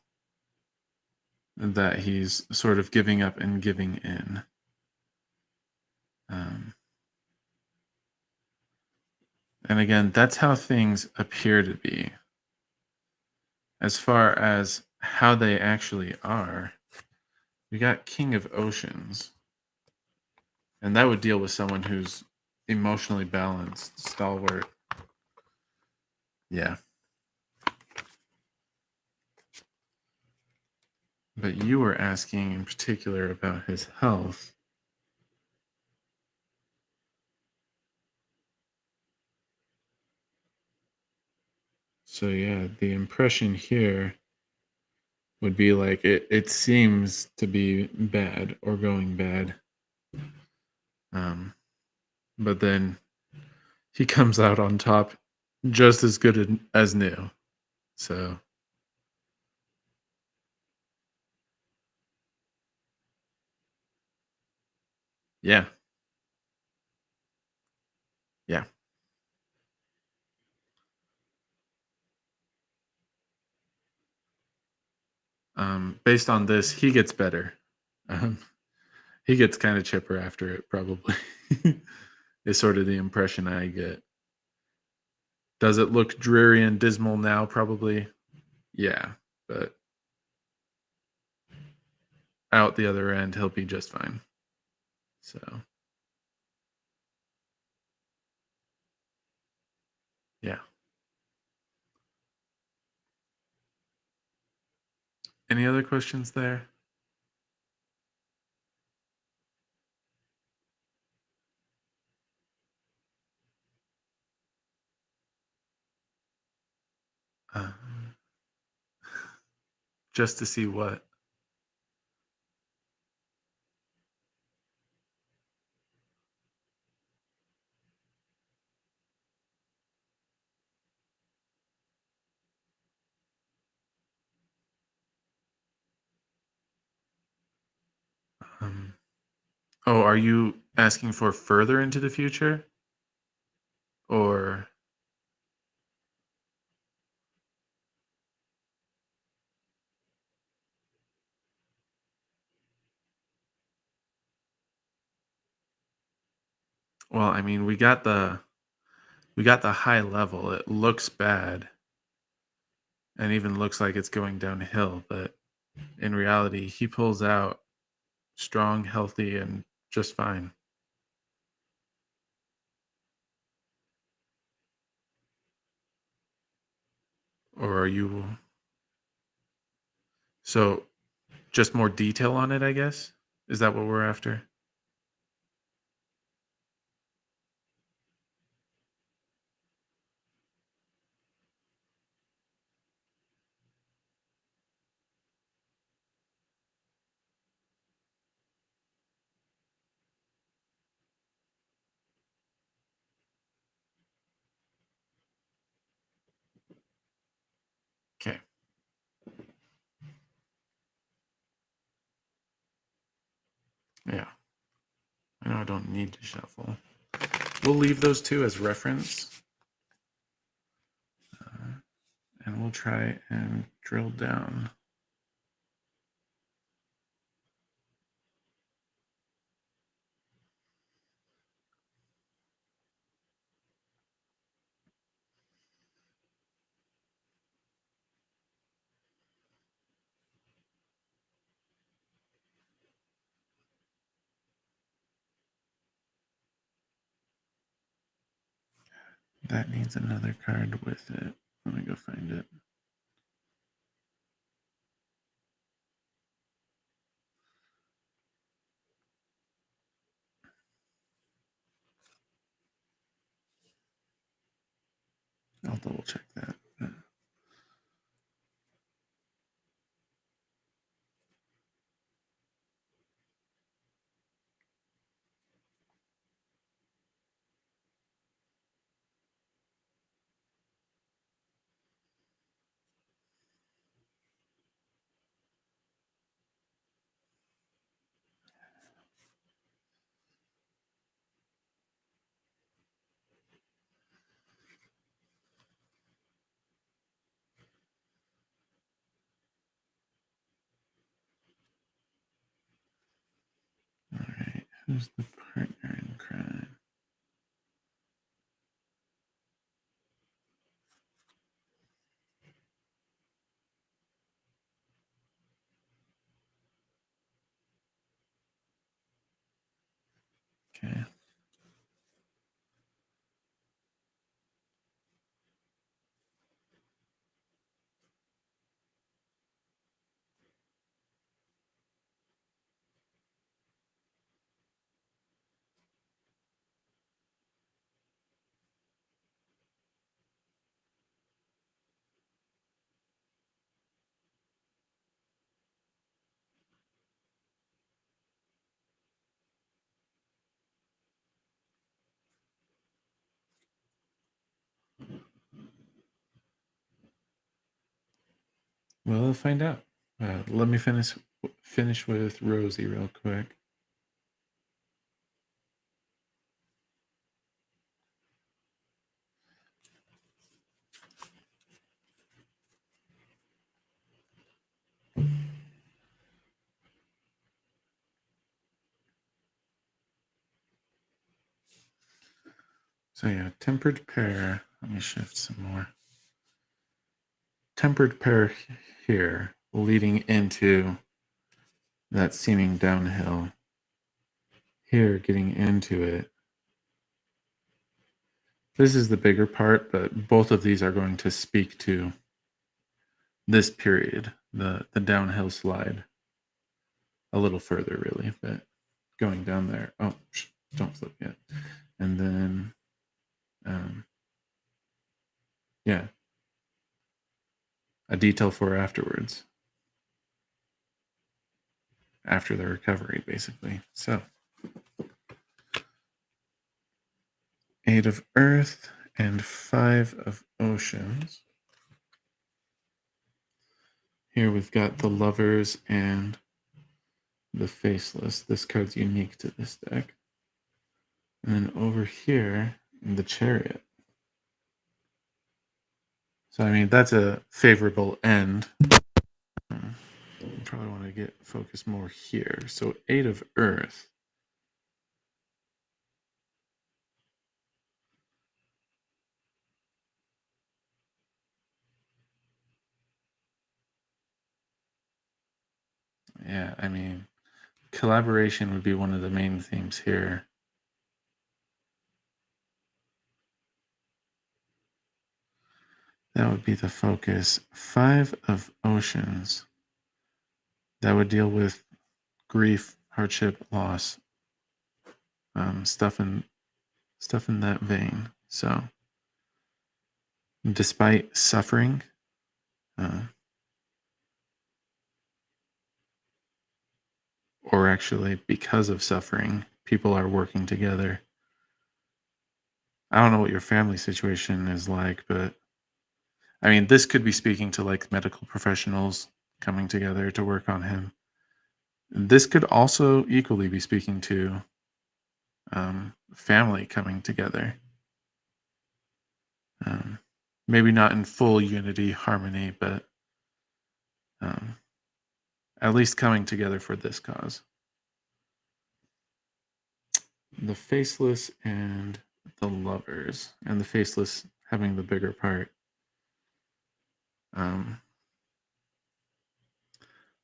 that he's sort of giving up and giving in. Um, and again, that's how things appear to be. As far as how they actually are, we got King of Oceans, and that would deal with someone who's emotionally balanced, stalwart. Yeah. But you were asking in particular about his health. So yeah, the impression here would be like it seems to be bad or going bad. Um, but then he comes out on top just as good as new. So yeah, yeah. Based on this, he gets better. Um, he gets kind of chipper after it, probably. Is sort of the impression I get. Does it look dreary and dismal now? Probably. Yeah, but out the other end, he'll be just fine. So, yeah. Any other questions there? Uh, just to see what. Um, oh, are you asking for further into the future? Or, well, I mean, we got the high level. It looks bad and even looks like it's going downhill, but in reality, he pulls out strong, healthy, and just fine. Or are you so just more detail on it, I guess? Is that what we're after? Okay. Yeah. I know I don't need to shuffle. We'll leave those two as reference, and we'll try and drill down. That needs another card with it. Let me go find it. I'll double check that. All right, who's the partner in crime? Okay. Well, we'll find out. Let me finish with Rosie real quick. So yeah, tempered pair. Let me shift some more. Tempered pair here, leading into that seeming downhill. Here, getting into it. This is the bigger part, but both of these are going to speak to this period, the downhill slide, a little further, really, but going down there. Oh, don't flip yet. And then, yeah, a detail for afterwards, after the recovery, basically. So, 8 of Earth and 5 of Oceans. Here we've got the Lovers and the Faceless. This card's unique to this deck. And then over here, the Chariot. So, I mean, that's a favorable end. You probably want to get focused more here. So, 8 of Earth. Yeah, I mean, collaboration would be one of the main themes here. That would be the focus. 5 of Oceans. That would deal with grief, hardship, loss, stuff in that vein. So, despite suffering, or actually because of suffering, people are working together. I don't know what your family situation is like, but I mean, this could be speaking to like medical professionals coming together to work on him. This could also equally be speaking to family coming together. Maybe not in full unity, harmony, but at least coming together for this cause. The Faceless and the Lovers, and the Faceless having the bigger part.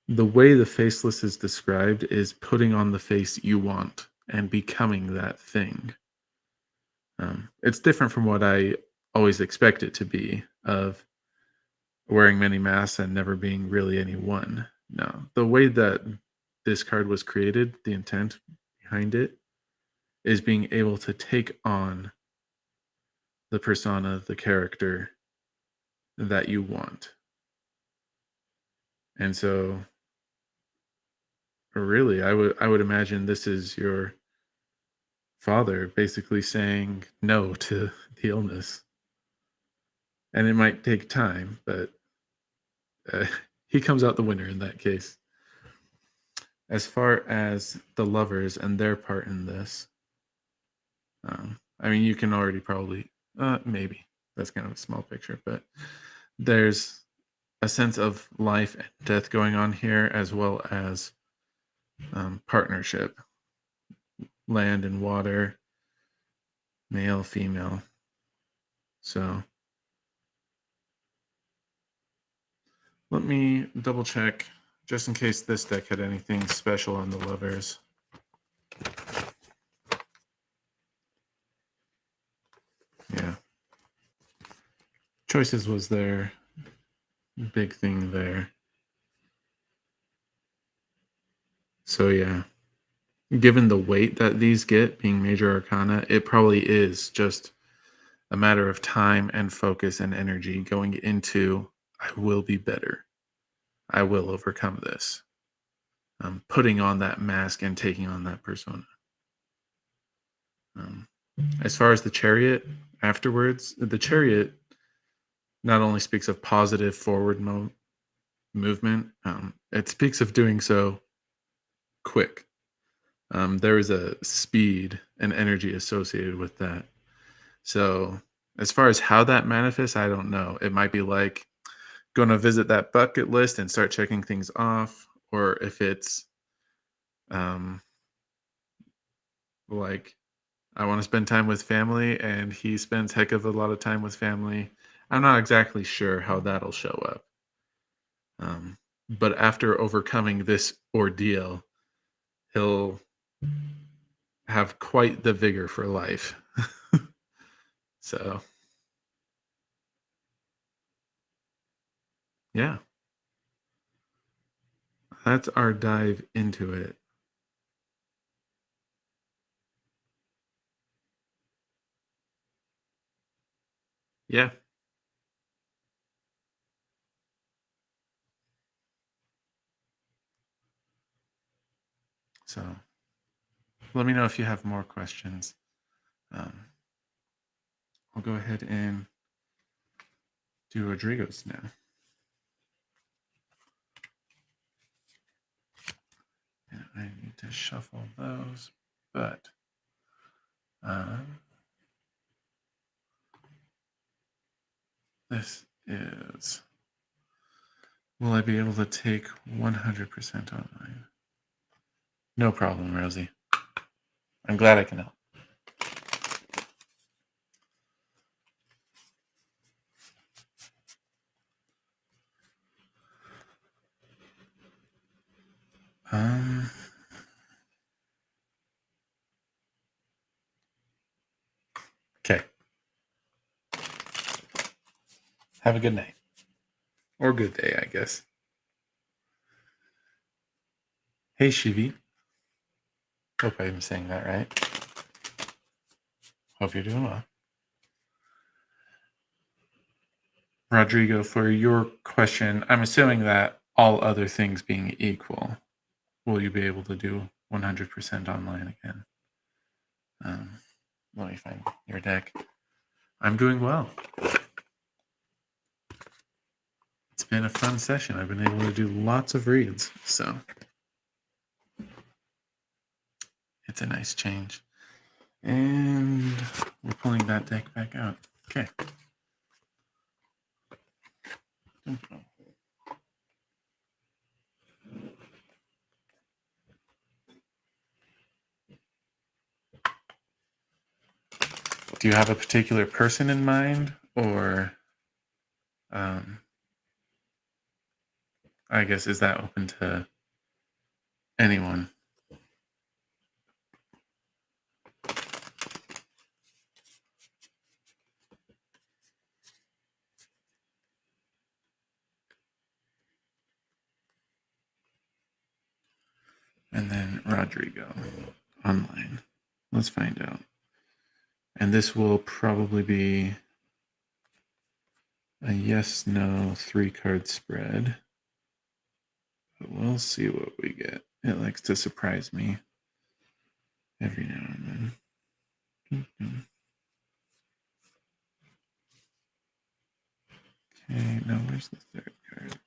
The way the Faceless is described is putting on the face you want and becoming that thing. It's different from what I always expect it to be, of wearing many masks and never being really any one. No, the way that this card was created, the intent behind it, is being able to take on the persona, the character, that you want. And so really I would imagine this is your father basically saying no to the illness. And it might take time, but uh, he comes out the winner in that case. As far as the lovers and their part in this, I mean, you can already probably, maybe that's kind of a small picture, but there's a sense of life and death going on here, as well as partnership, land and water, male, female. So let me double check just in case this deck had anything special on the lovers. Yeah. Choices was their big thing there. So yeah, given the weight that these get being major arcana, it probably is just a matter of time and focus and energy going into I will be better. I will overcome this. Putting on that mask and taking on that persona. Um, as far as the chariot afterwards, the chariot not only speaks of positive forward movement, it speaks of doing so quick. There is a speed and energy associated with that. So, as far as how that manifests, I don't know. It might be like going to visit that bucket list and start checking things off, or if it's um, like I want to spend time with family, and he spends heck of a lot of time with family. I'm not exactly sure how that'll show up. But after overcoming this ordeal, he'll have quite the vigor for life. So, yeah, that's our dive into it. Yeah. So, let me know if you have more questions. Um, I'll go ahead and do Rodrigo's now. And I need to shuffle those, but this is. Will I be able to take 100% online? No problem, Rosie. I'm glad I can help. Okay. Have a good night. Or good day, I guess. Hey, Shivi. Hope I'm saying that right. Hope you're doing well. Rodrigo, for your question, I'm assuming that all other things being equal, will you be able to do 100% online again? Let me find your deck. I'm doing well. It's been a fun session. I've been able to do lots of reads, so it's a nice change. And we're pulling that deck back out. Okay. Do you have a particular person in mind, or I guess is that open to anyone? And then Rodrigo online. Let's find out. And this will probably be a yes/no 3-card spread. But we'll see what we get. It likes to surprise me every now and then. Okay, now where's the third card?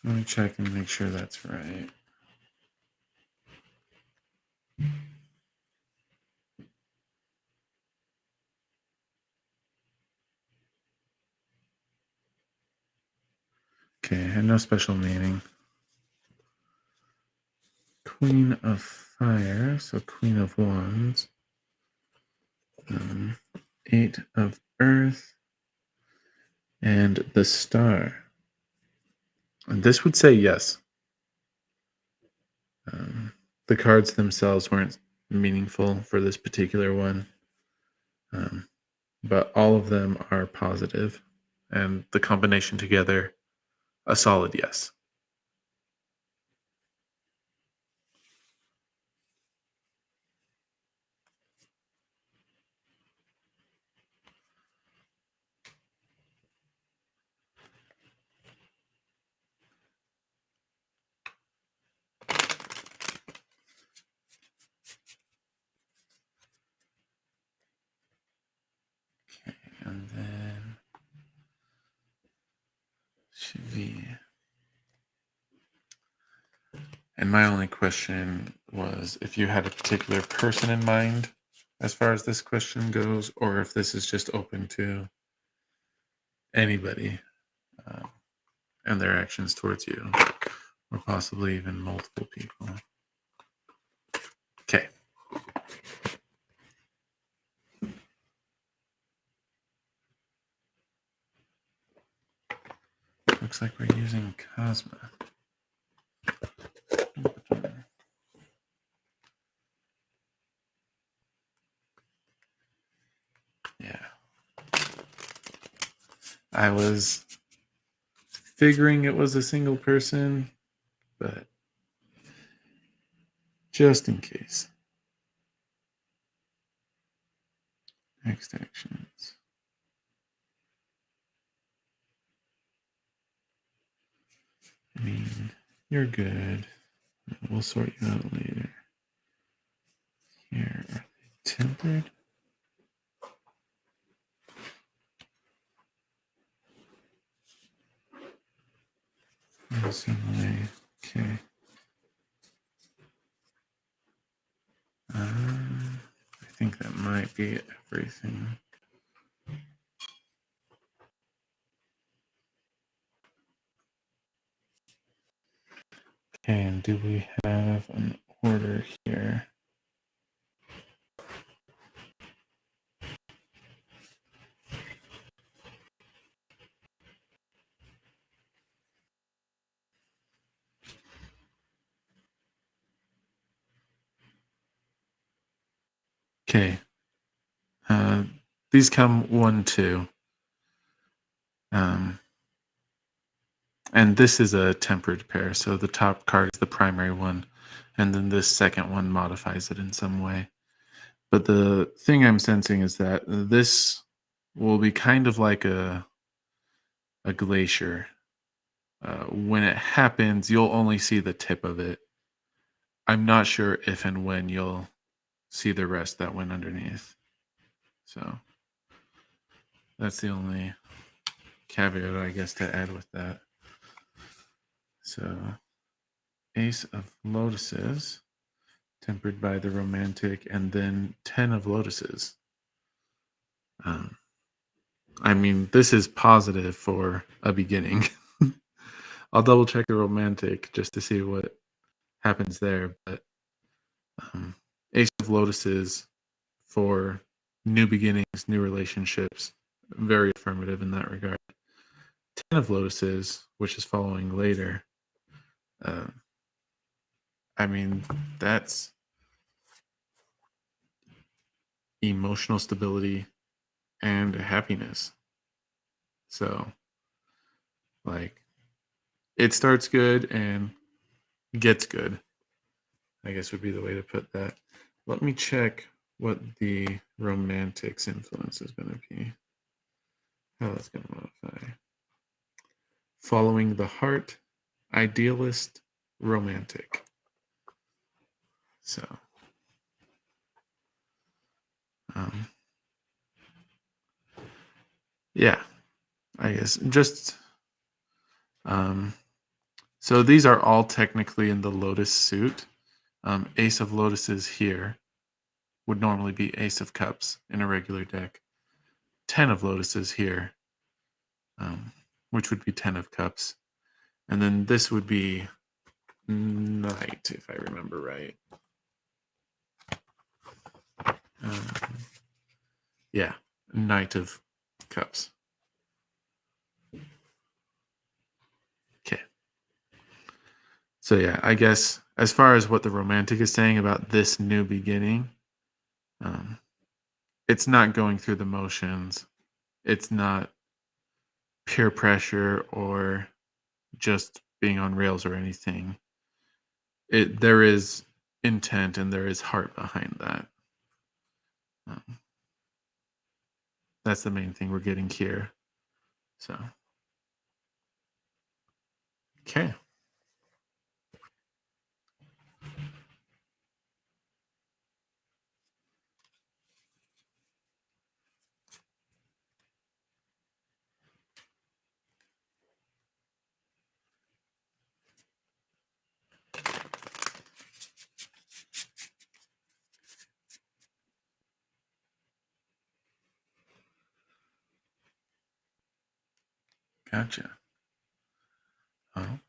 Let me check and make sure that's right. Okay, and no special meaning. Queen of Fire, so Queen of Wands. 8 of Earth. And the Star. And this would say yes. The cards themselves weren't meaningful for this particular one. But all of them are positive, and the combination together, a solid yes. Okay, and then Shivi. And my only question was if you had a particular person in mind as far as this question goes, or if this is just open to anybody and their actions towards you, or possibly even multiple people. Okay. Looks like we're using Cosma. Yeah. I was figuring it was a single person, but just in case. Next actions. I mean, you're good. We'll sort you out later. Here, are they tempered? In the same way. Okay. I think that might be everything. Okay, and do we have an order here? Okay. These come 1, 2. And this is a tempered pair, so the top card is the primary one, and then this second one modifies it in some way. But the thing I'm sensing is that this will be kind of like a glacier. When it happens, you'll only see the tip of it. I'm not sure if and when you'll see the rest that went underneath. So that's the only caveat, I guess, to add with that. So Ace of Lotuses, tempered by the Romantic, and then 10 of Lotuses. I mean, this is positive for a beginning. I'll double check the Romantic just to see what happens there. But Ace of Lotuses for new beginnings, new relationships, very affirmative in that regard. Ten of Lotuses, which is following later. I mean, that's emotional stability and happiness. So, like, it starts good and gets good, I guess would be the way to put that. Let me check what the romantic's influence is going to be. How that's going to modify. Following the heart, idealist, romantic. So, yeah, I guess just so these are all technically in the Lotus suit. Ace of Lotuses here would normally be Ace of Cups in a regular deck. 10 of Lotuses here, which would be 10 of Cups. And then this would be Knight, if I remember right. Yeah, Knight of Cups. Okay. So yeah, I guess as far as what the romantic is saying about this new beginning, it's not going through the motions. It's not peer pressure or just being on rails or anything. There is intent and there is heart behind that. That's the main thing we're getting here. So, okay. Gotcha. Well,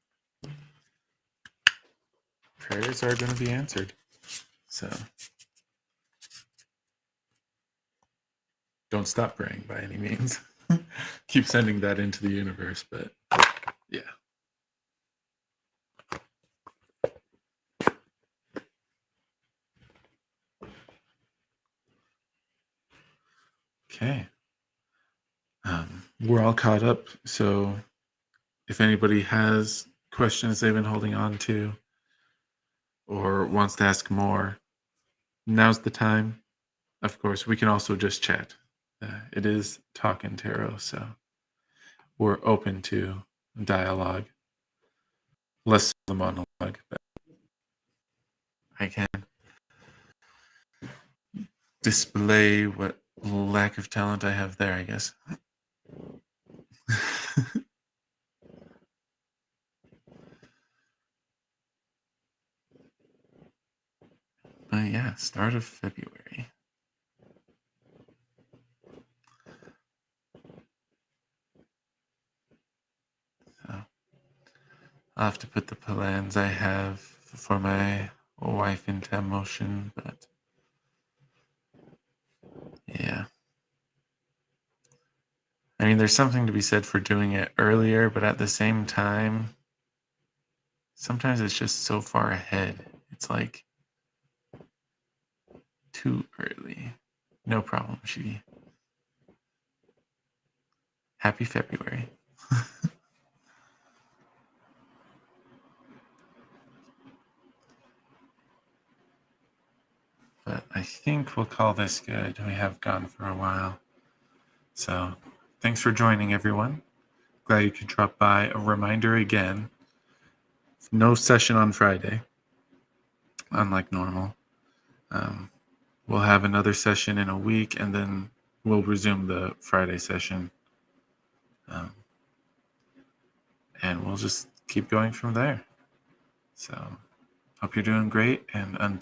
prayers are going to be answered. So, don't stop praying by any means. Keep sending that into the universe, but yeah. Okay. We're all caught up. So, if anybody has questions they've been holding on to or wants to ask more, now's the time. Of course, we can also just chat. It is Talkin' Tarot, so we're open to dialogue. Less the monologue, but I can display what lack of talent I have there, I guess. But yeah, start of February. So I'll have to put the plans I have for my wife into motion, but yeah. I mean, there's something to be said for doing it earlier, but at the same time, sometimes it's just so far ahead. It's like too early. No problem, She. Happy February. But I think we'll call this good. We have gone for a while. So thanks for joining, everyone. Glad you could drop by. A reminder again, no session on Friday, unlike normal. We'll have another session in a week, and then we'll resume the Friday session. And we'll just keep going from there. So hope you're doing great, and until